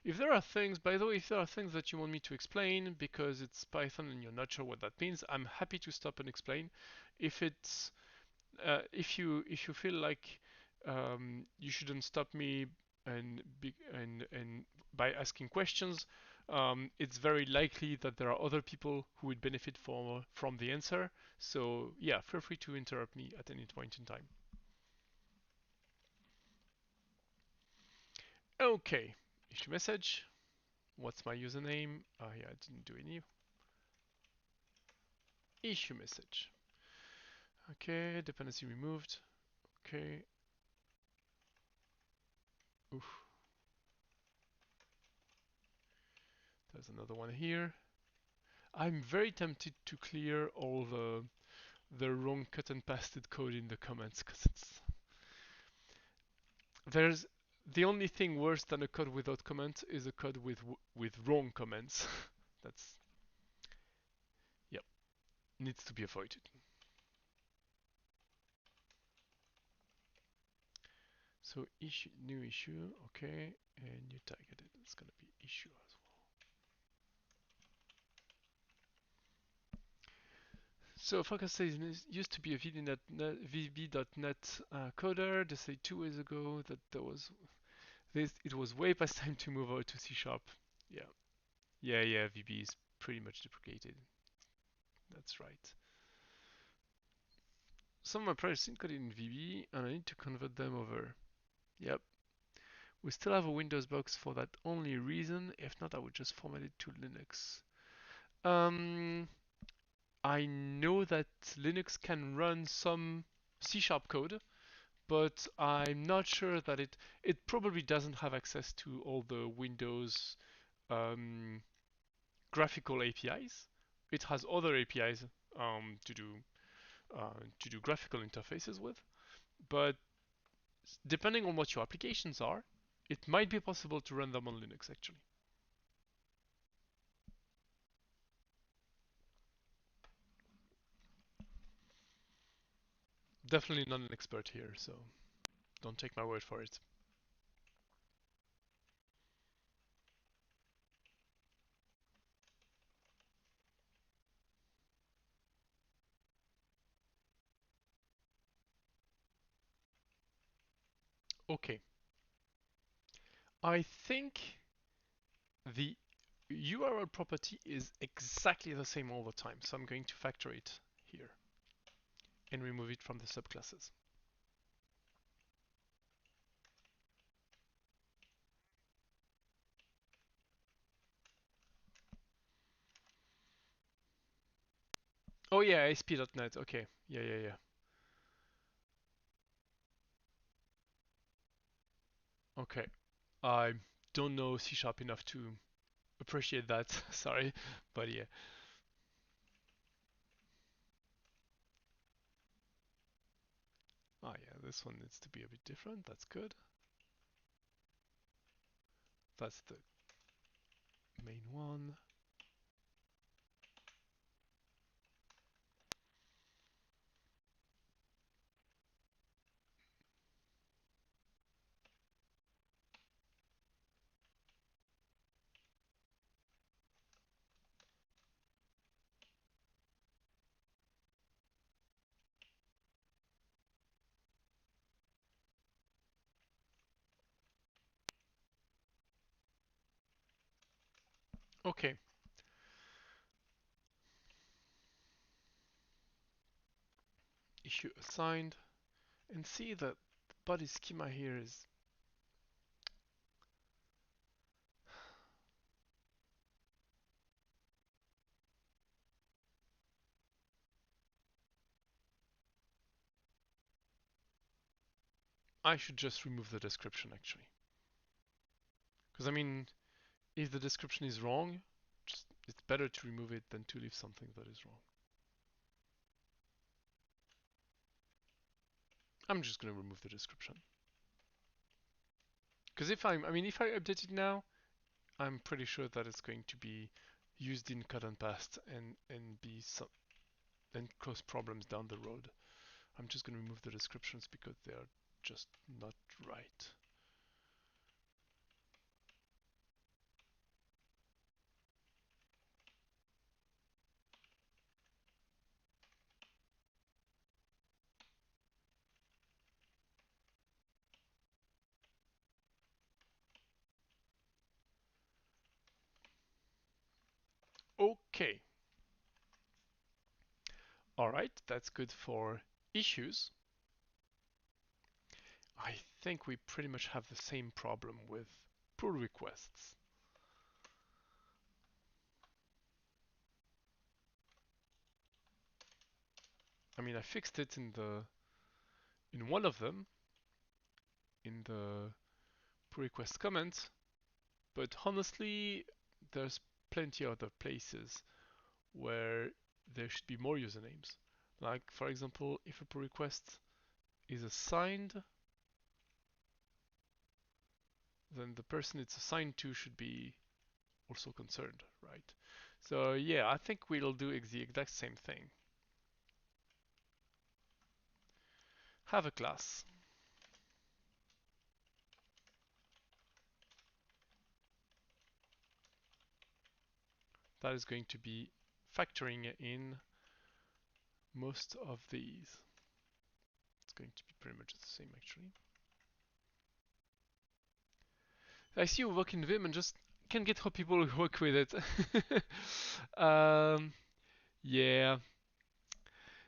If there are things, by the way, if there are things that you want me to explain because it's Python and you're not sure what that means, I'm happy to stop and explain. If it's if you feel like you shouldn't stop me and by asking questions, it's very likely that there are other people who would benefit from the answer. So yeah, feel free to interrupt me at any point in time. Okay, issue message. What's my username? Yeah, I didn't do any. Issue message. Okay, dependency removed. Okay. Oof. There's another one here. I'm very tempted to clear all the wrong cut and pasted code in the comments because there's the only thing worse than a code without comment is a code with wrong comments. That's yep, needs to be avoided. So issue, new issue, okay, and you target it. It's gonna be issue as well. So Focus says used to be a VB.NET coder. They say 2 years ago that there was this. It was way past time to move over to C Sharp. Yeah, yeah. VB is pretty much deprecated. That's right. Some of my projects encoded in VB, and I need to convert them over. Yep. We still have a Windows box for that only reason. If not, I would just format it to Linux. Um, I know that Linux can run some C Sharp code, but I'm not sure that it probably doesn't have access to all the Windows um, graphical APIs. It has other APIs to do graphical interfaces with, but depending on what your applications are, it might be possible to run them on Linux actually. Definitely not an expert here, so don't take my word for it. Okay, I think the URL property is exactly the same all the time, so I'm going to factor it here and remove it from the subclasses. Oh yeah, ASP.NET. Okay, yeah. Okay. I don't know C# enough to appreciate that. Sorry, but yeah. Ah, yeah, this one needs to be a bit different. That's good. That's the main one. Okay. Issue assigned. And see that the body schema here is... I should just remove the description actually. Because I mean, if the description is wrong, it's better to remove it than to leave something that is wrong. I'm just going to remove the description. Because if I update it now, I'm pretty sure that it's going to be used in cut and paste and cause problems down the road. I'm just going to remove the descriptions because they are just not right. Okay. Alright, that's good for issues. I think we pretty much have the same problem with pull requests. I mean, I fixed it in one of them, in the pull request comment, but honestly, there's plenty of other places where there should be more usernames. Like, for example, if a pull request is assigned, then the person it's assigned to should be also concerned, right? So yeah, I think we'll do the exact same thing. Have a class. That is going to be factoring in most of these. It's going to be pretty much the same actually. I see you work in Vim and just can't get how people work with it. Yeah.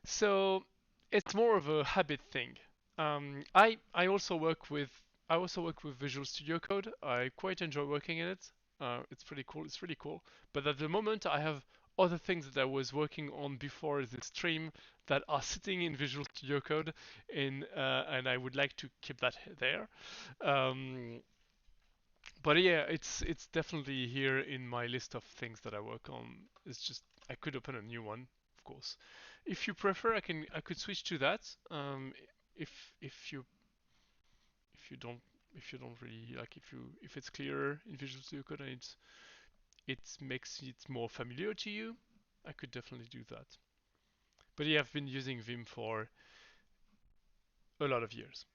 So it's more of a habit thing. I also work with Visual Studio Code. I quite enjoy working in it. It's pretty cool. It's really cool. But at the moment, I have other things that I was working on before this stream that are sitting in Visual Studio Code, and I would like to keep that there. Um, but yeah, it's definitely here in my list of things that I work on. It's just I could open a new one, of course. If you prefer, I could switch to that. If if you if you don't if you don't really like if it's clearer in Visual Studio Code and it makes it more familiar to you, I could definitely do that. But yeah, I've been using Vim for a lot of years.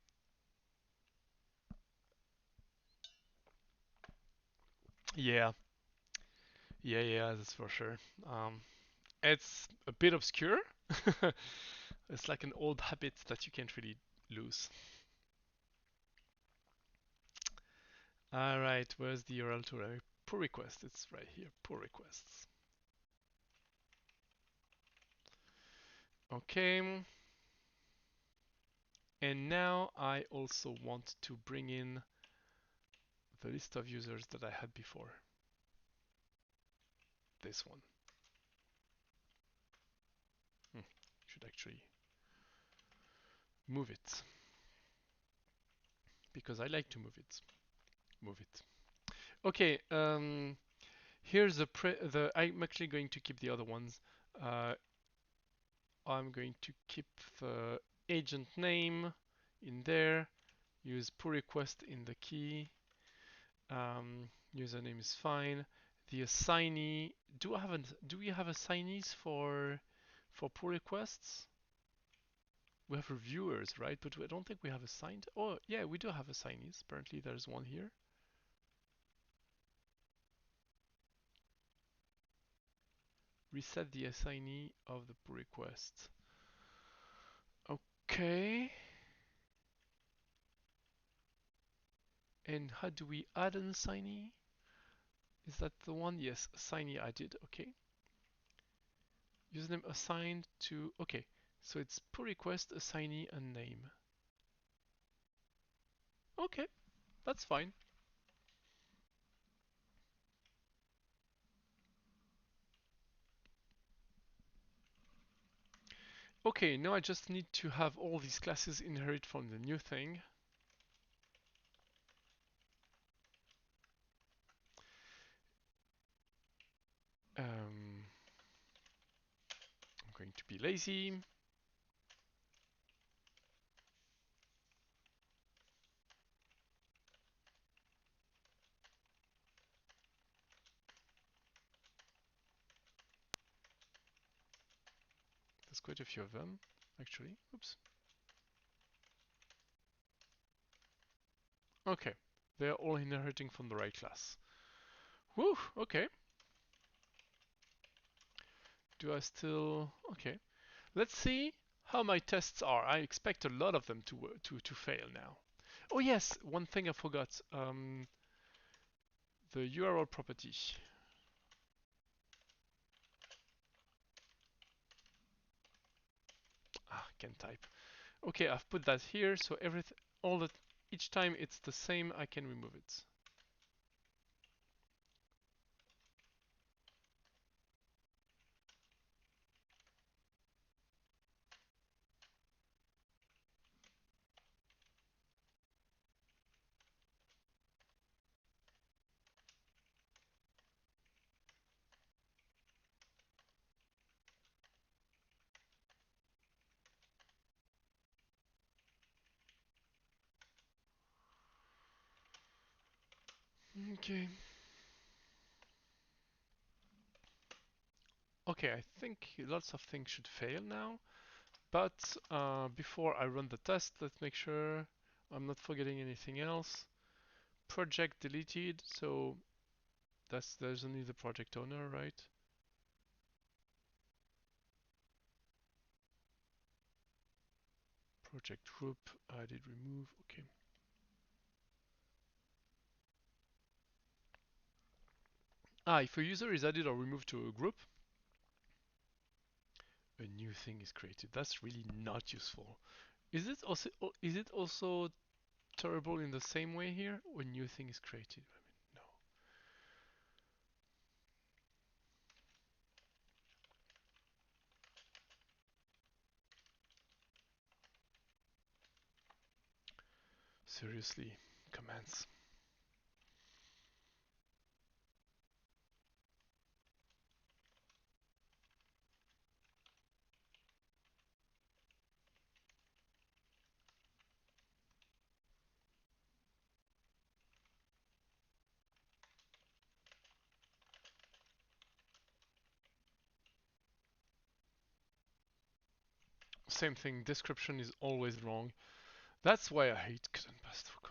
Yeah, yeah, that's for sure. Um, it's a bit obscure. It's like an old habit that you can't really lose. Alright, where's the URL to pull request? It's right here, pull requests. Okay. And now I also want to bring in the list of users that I had before. This one. Should actually move it because I like to move it. move it. Okay, here's I'm actually going to keep the other ones. Uh, I'm going to keep the agent name in there, use pull request in the key, username is fine. The assignee, do we have assignees for pull requests? We have reviewers, right? But I don't think we have assigned. Oh, yeah, we do have assignees. Apparently there's one here. Reset the assignee of the pull request. Okay. And how do we add an assignee? Is that the one? Yes, assignee added. Okay. Username assigned to. Okay. So it's pull request, assignee, and name. Okay, that's fine. Okay, now I just need to have all these classes inherit from the new thing. I'm going to be lazy. There's quite a few of them, actually. Oops. Okay, they're all inheriting from the right class. Whew, okay. Do I still... Okay. Let's see how my tests are. I expect a lot of them to fail now. Oh yes, one thing I forgot. The URL property. Ah, can't type. Okay, I've put that here, so each time it's the same, I can remove it. Okay. Okay, I think lots of things should fail now. But before I run the test, let's make sure I'm not forgetting anything else. Project deleted, so there's only the project owner, right? Project group, I did remove, okay. If a user is added or removed to a group, a new thing is created. That's really not useful. Is it also terrible in the same way here? A new thing is created. I mean, no. Seriously, commands. Same thing, description is always wrong. That's why I hate cut and paste, oh god.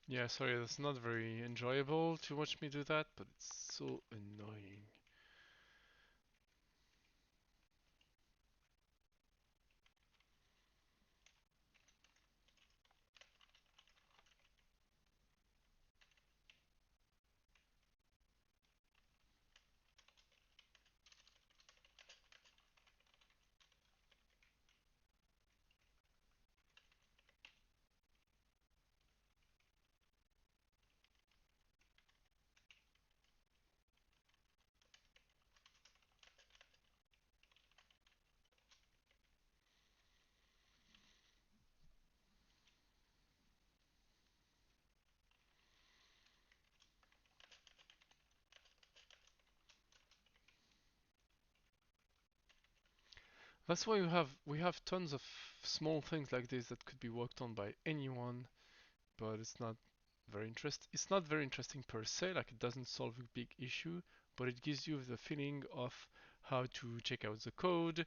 Yeah, sorry, that's not very enjoyable to watch me do that, but it's so annoying. That's why we have tons of small things like this that could be worked on by anyone, but it's not very interesting per se, like it doesn't solve a big issue, but it gives you the feeling of how to check out the code,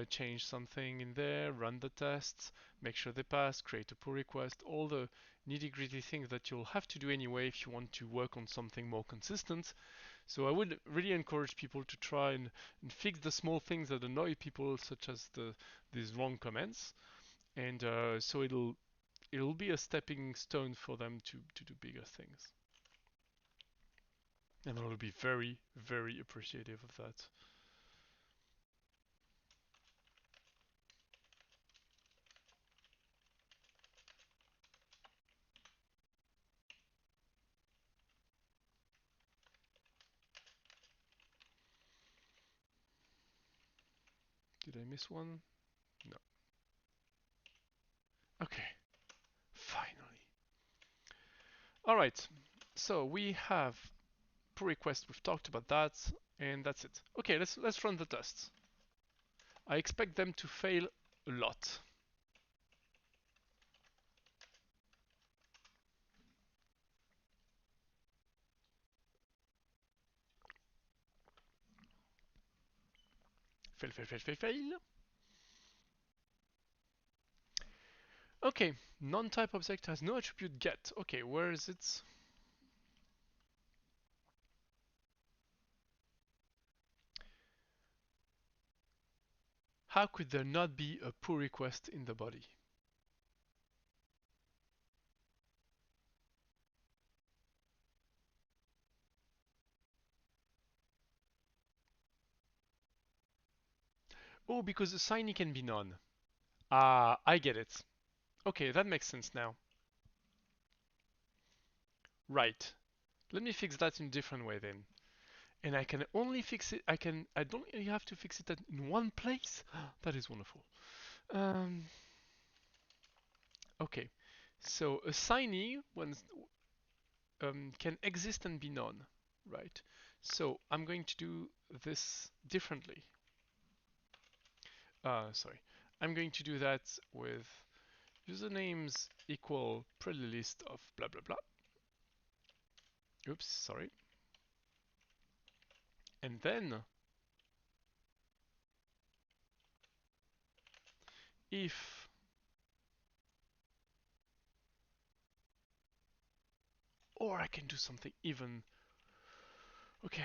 change something in there, run the tests, make sure they pass, create a pull request, all the nitty-gritty things that you'll have to do anyway if you want to work on something more consistent. So I would really encourage people to try and fix the small things that annoy people, such as these wrong comments, and so it'll be a stepping stone for them to do bigger things. And I will be very, very appreciative of that. Did I miss one? No. Okay, finally. All right, so we have pull request. We've talked about that, and that's it. Okay, let's run the tests. I expect them to fail a lot. Fail, fail, fail, fail, fail. Okay, non-type object has no attribute get. Okay, where is it? How could there not be a pull request in the body? Oh, because the signee can be none. Ah, I get it. Okay, that makes sense now. Right. Let me fix that in a different way then. And I can only fix it, I don't really have to fix it in one place? That is wonderful. Um, okay. So a signee can exist and be none, right? So I'm going to do this differently. Sorry. I'm going to do that with usernames equal pretty list of blah blah blah. Oops, sorry. And then if, or I can do something okay,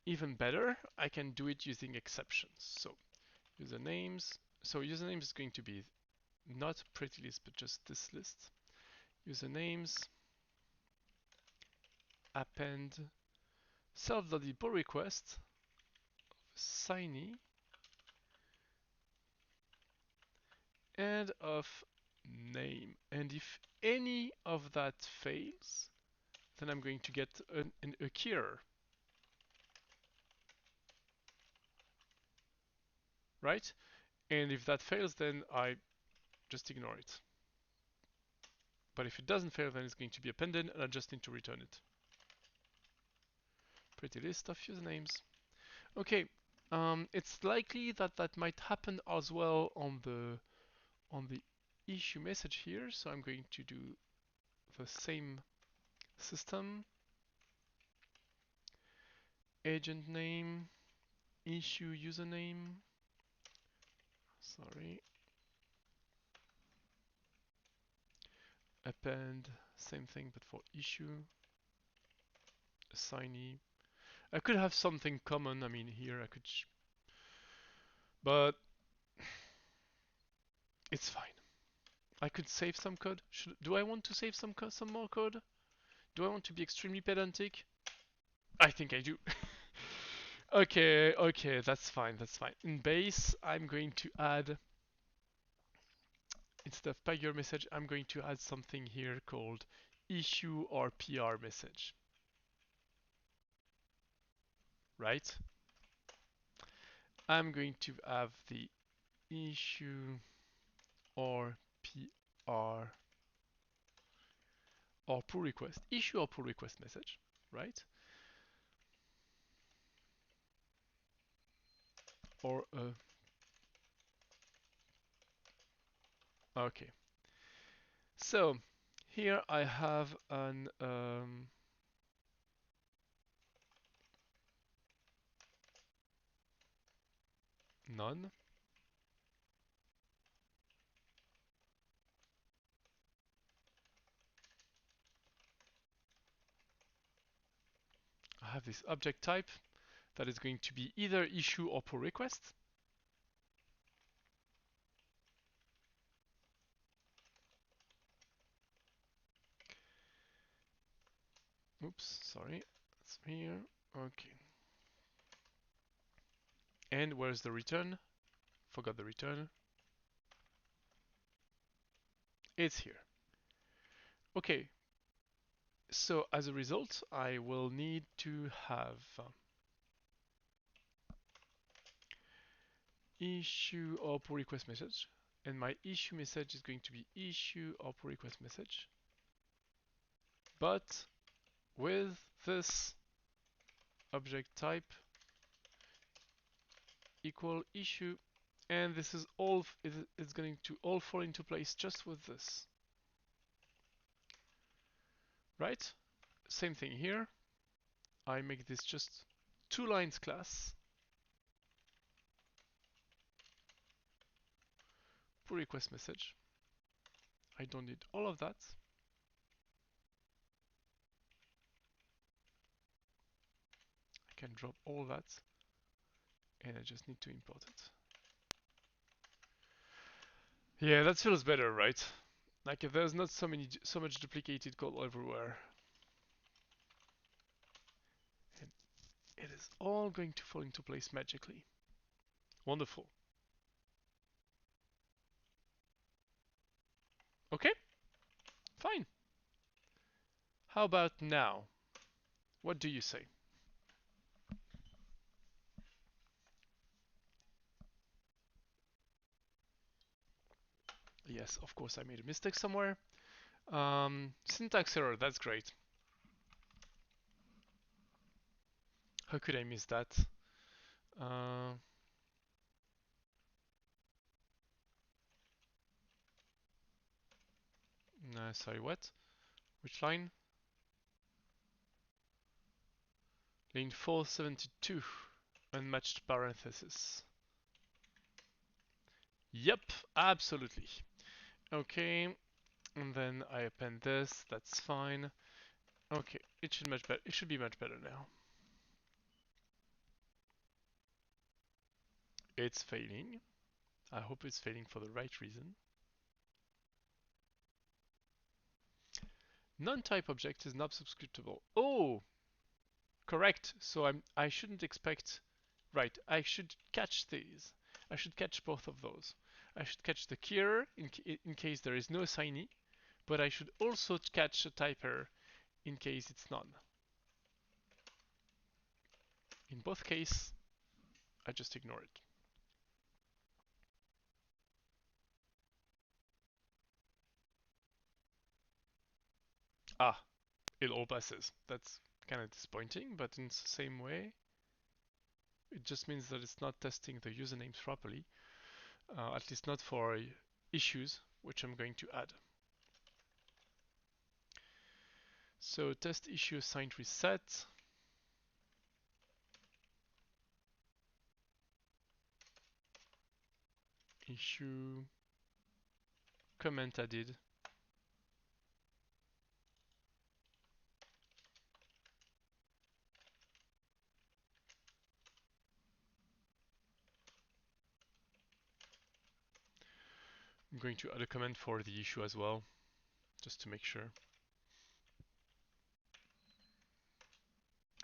even better. I can do it using exceptions. So usernames. So username is going to be not pretty list, but just this list. Usernames append self.pull request signee and of name. And if any of that fails, then I'm going to get a key error, right? And if that fails, then I just ignore it. But if it doesn't fail, then it's going to be appended, and I just need to return it. Pretty list of usernames. Okay, it's likely that that might happen as well on the issue message here. So I'm going to do the same system, agent name, issue username. Sorry. append, same thing, but for issue, assignee. I could have something common. I mean, here I could, but it's fine. I could save some code. Do I want to save some more code? Do I want to be extremely pedantic? I think I do. Okay, that's fine, that's fine. In base, I'm going to add, instead of pagure message, I'm going to add something here called issue or PR message. Right? I'm going to have the issue or PR or pull request, issue or pull request message, right? Or okay. So here I have an none. I have this object type that is going to be either issue or pull request. Oops, sorry, it's here. Okay. And where's the return? Forgot the return. It's here. Okay. So as a result, I will need to have issue or pull request message. And my issue message is going to be issue or pull request message. But with this object type equal issue, and this is all, it's going to all fall into place just with this. Right? Same thing here. I make this just 2 lines class. Pull request message. I don't need all of that. I can drop all that, and I just need to import it. Yeah, that feels better, right? Like if there's not so much duplicated code everywhere. And it is all going to fall into place magically. Wonderful. Okay, fine. How about now? What do you say? Yes, of course I made a mistake somewhere. Syntax error, that's great. How could I miss that? Uh, sorry, what? Which line? Line 472. Unmatched parenthesis. Yep, absolutely. Okay, and then I append this, that's fine. Okay, it should much better. It should be much better now. It's failing. I hope it's failing for the right reason. Non-type object is not subscriptable. Oh, correct. So I shouldn't expect. Right, I should catch these. I should catch both of those. I should catch the keyer in case there is no assignee, but I should also catch a typer in case it's none. In both cases, I just ignore it. Ah, it all passes. That's kind of disappointing, but in the same way, it just means that it's not testing the usernames properly, at least not for issues, which I'm going to add. So test issue assigned reset. Issue comment added. I'm going to add a comment for the issue as well, just to make sure.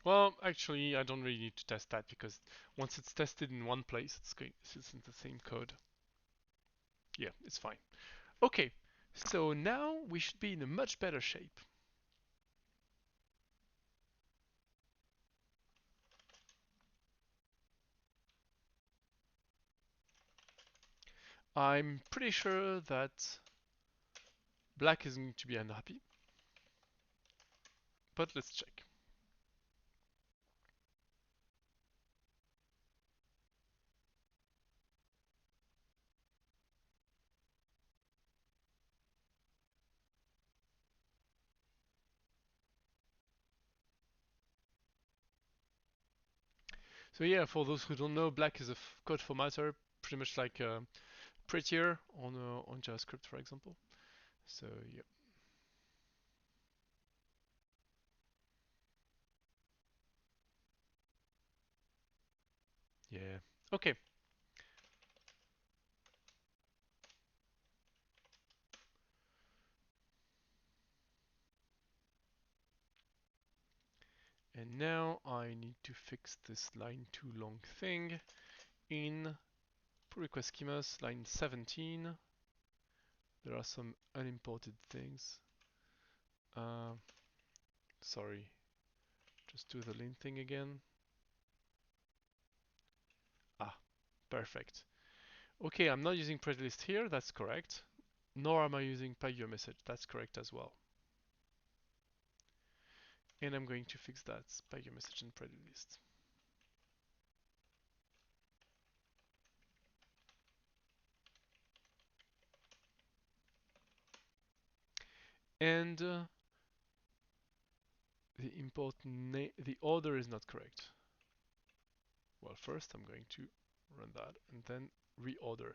Well, actually, I don't really need to test that because once it's tested in one place, it's in the same code. Yeah, it's fine. Okay, so now we should be in a much better shape. I'm pretty sure that black is going to be unhappy, but let's check. So yeah, for those who don't know, black is a code formatter, pretty much like prettier on JavaScript, for example. So yeah. Yeah. Okay. And now I need to fix this line too long thing in pull request schemas, line 17. There are some unimported things. Sorry, just do the lint thing again. Ah, perfect. Okay, I'm not using predlist here, that's correct. Nor am I using pagure-message, that's correct as well. And I'm going to fix that pagure-message and predlist. And the order is not correct. Well, first I'm going to run that and then reorder.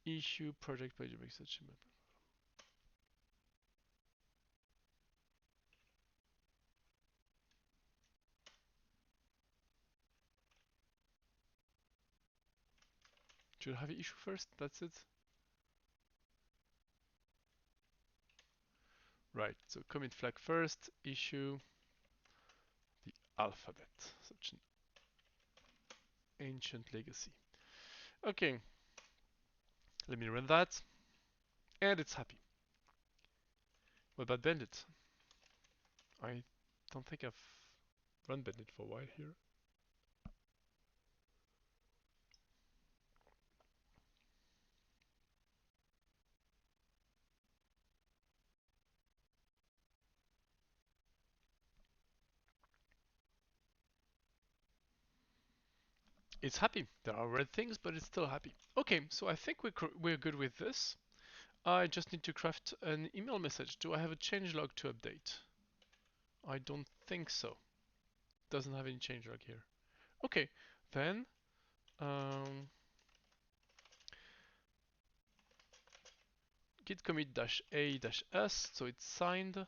Issue project pagure-message. Should I have issue first? That's it. Right, so commit flag first, issue the alphabet. Such an ancient legacy. Okay, let me run that. And it's happy. What about Bandit? I don't think I've run Bandit for a while here. It's happy. There are red things, but it's still happy. Okay, so I think we're good with this. I just need to craft an email message. Do I have a changelog to update? I don't think so. Doesn't have any changelog here. Okay, then git commit -a-s, so it's signed.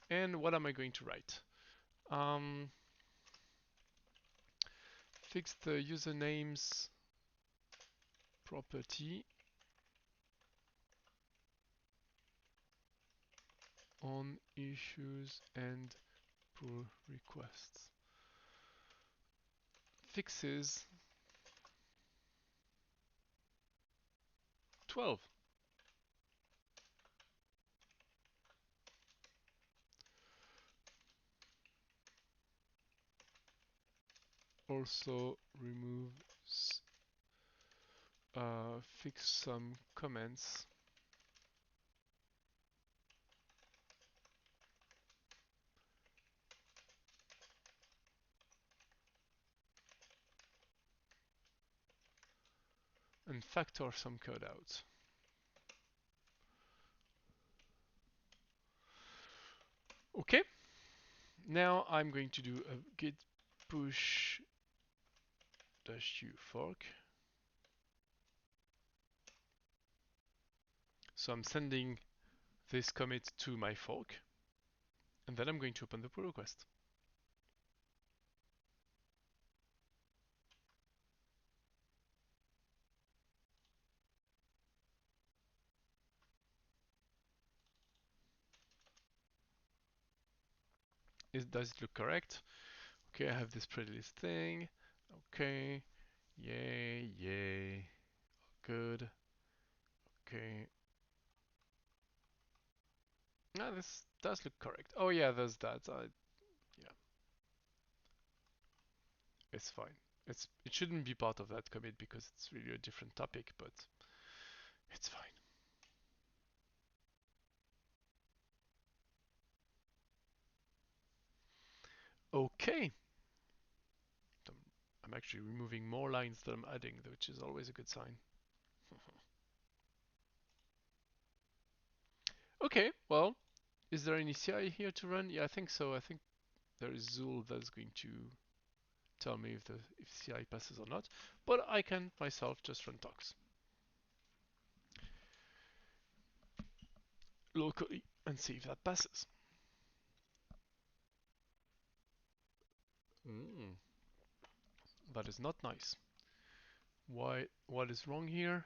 And what am I going to write? Fix the usernames property on issues and pull requests. Fixes 12. Also removes, fix some comments. And factor some code out. Okay, now I'm going to do a git push -u fork. So I'm sending this commit to my fork, and then I'm going to open the pull request. Does it look correct? Okay, I have this pretty list thing. Okay, yay, yay, good. Okay, now this does look correct. Oh yeah, there's that. Yeah, it's fine. It shouldn't be part of that commit because it's really a different topic, but it's fine. Okay, I'm actually removing more lines than I'm adding, which is always a good sign. Okay, well, is there any CI here to run? Yeah, I think so. I think there is Zool that's going to tell me if CI passes or not, but I can myself just run talks locally and see if that passes. Mm, that is not nice. Why? What is wrong here?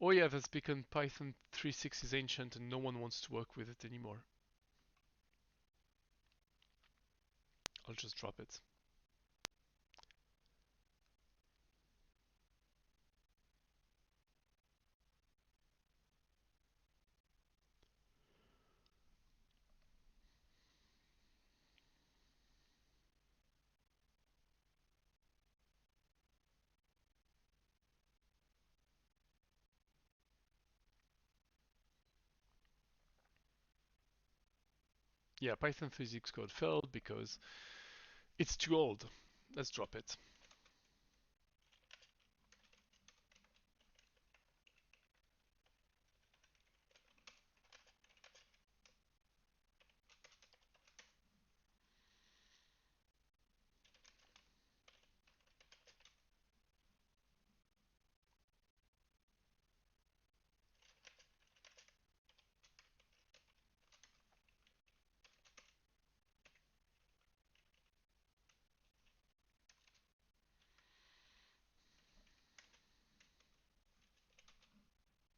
Oh yeah, that's because Python 3.6 is ancient and no one wants to work with it anymore. I'll just drop it. Yeah, Python 3.6 code failed because it's too old. Let's drop it.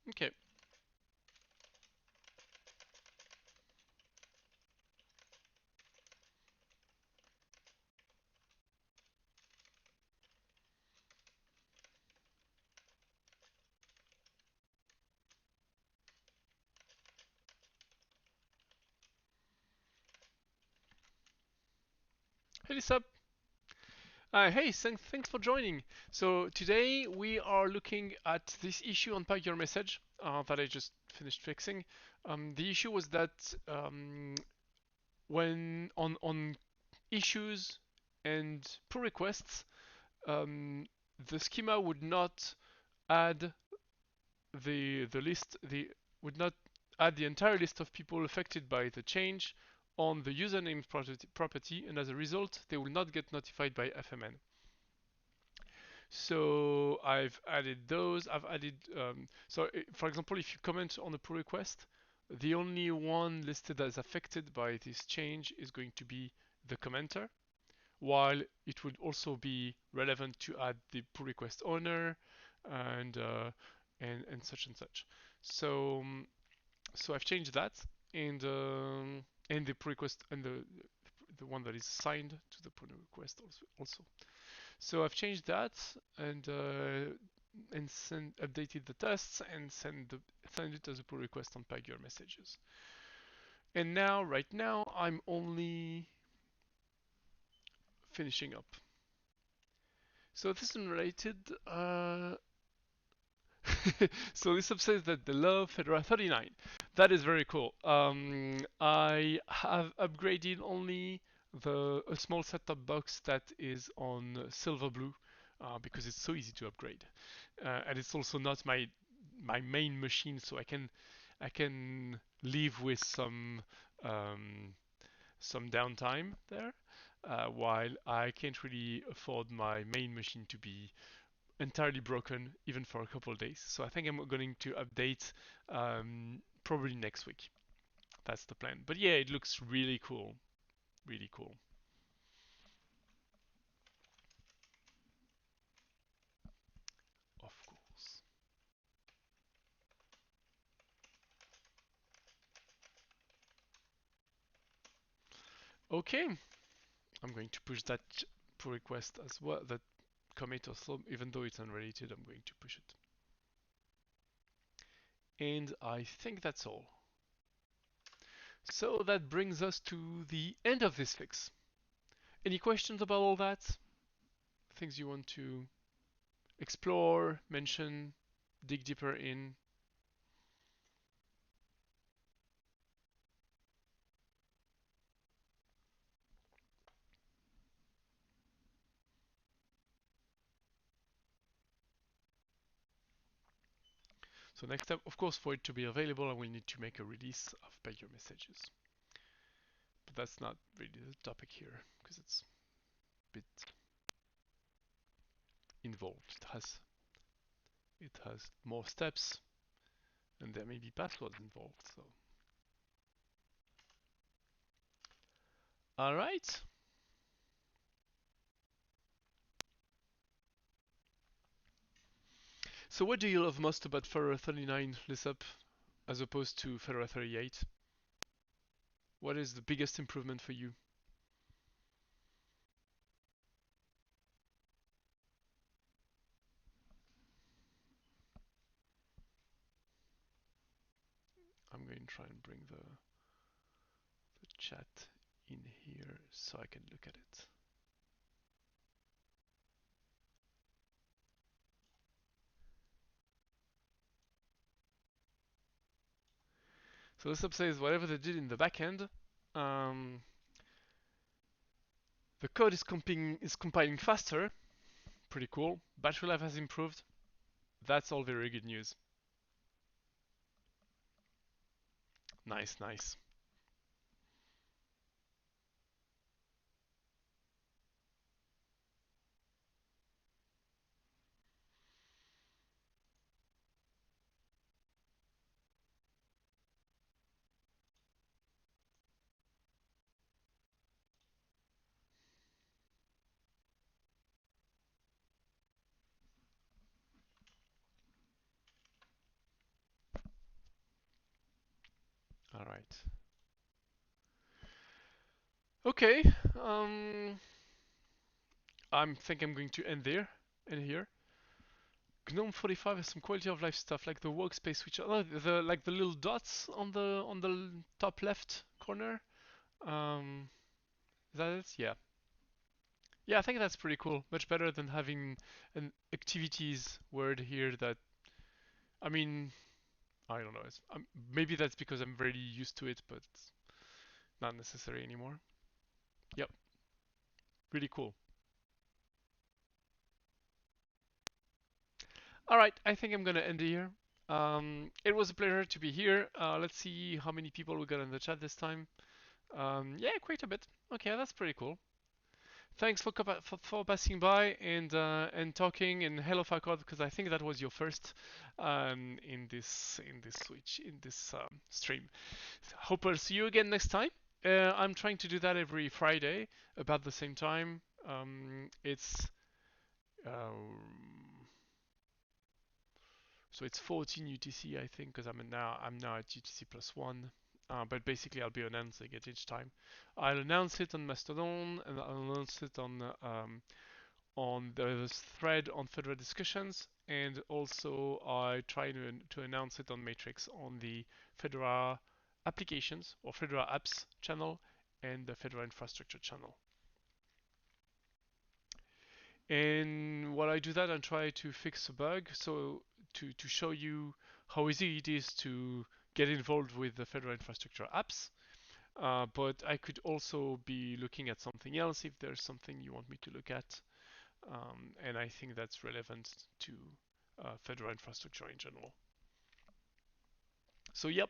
Okay. Hey, Lisa. Hey, thanks for joining. So today we are looking at this issue on pagure-message that I just finished fixing. The issue was that when on issues and pull requests, the schema would not add the list the would not add the entire list of people affected by the change on the username property, and as a result, they will not get notified by FMN. So I've added those. I've added for example, if you comment on a pull request, the only one listed as affected by this change is going to be the commenter, while it would also be relevant to add the pull request owner and and such and such. So so I've changed that, and the pull request and the one that is signed to the pull request also. So I've changed that and updated the tests and send it as a pull request on pagure-messages. And now, right now, I'm only finishing up. So this is unrelated. So this says that they love Fedora 39. That is very cool. I have upgraded only a small setup box that is on Silverblue because it's so easy to upgrade, and it's also not my main machine, so I can live with some downtime there, while I can't really afford my main machine to be entirely broken even for a couple of days. So I think I'm going to update probably next week. That's the plan. But yeah, it looks really cool. Really cool. Of course. Okay, I'm going to push that pull request as well, that commit also, even though it's unrelated, I'm going to push it. And I think that's all. So that brings us to the end of this fix. Any questions about all that? Things you want to explore, mention, dig deeper in? So next step, of course, for it to be available, I will need to make a release of pagure-messages. But that's not really the topic here, because it's a bit involved. It has more steps, and there may be passwords involved. So, all right. So what do you love most about Fedora 39 Lisp as opposed to Fedora 38? What is the biggest improvement for you? I'm going to try and bring the chat in here so I can look at it. So Lisp says whatever they did in the backend, um, the code is compiling faster. Pretty cool. Battery life has improved. That's all very good news. Nice, nice. All right. Okay. I think I'm going to end there and here. GNOME 45 has some quality of life stuff like the workspace, which are the like the little dots on the top left corner. Um, is that it? Yeah. Yeah, I think that's pretty cool. Much better than having an activities word here that, I mean, I don't know. Maybe that's because I'm very used to it, but it's not necessary anymore. Yep, really cool. All right, I think I'm gonna end it here. It was a pleasure to be here. Let's see how many people we got in the chat this time. Yeah, quite a bit. Okay, that's pretty cool. Thanks for passing by and talking, and hello Farquad, because I think that was your first in this switch in this stream. Hope I'll see you again next time. I'm trying to do that every Friday about the same time. It's so it's 14 UTC, I think, because I'm now at UTC +1. But basically, I'll be announcing it each time. I'll announce it on Mastodon, and I'll announce it on the thread on Fedora discussions, and also I try to announce it on Matrix on the Fedora applications or Fedora apps channel and the Fedora infrastructure channel. And while I do that, I try to fix a bug, so to show you how easy it is to get involved with the Fedora infrastructure apps. But I could also be looking at something else if there's something you want me to look at. And I think that's relevant to Fedora infrastructure in general. So yep,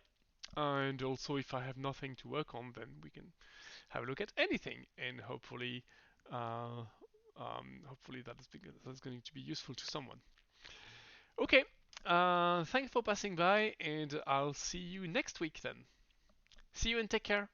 and also if I have nothing to work on, then we can have a look at anything, and uh, hopefully that's going to be useful to someone. Okay, thanks for passing by, and I'll see you next week then. See you and take care.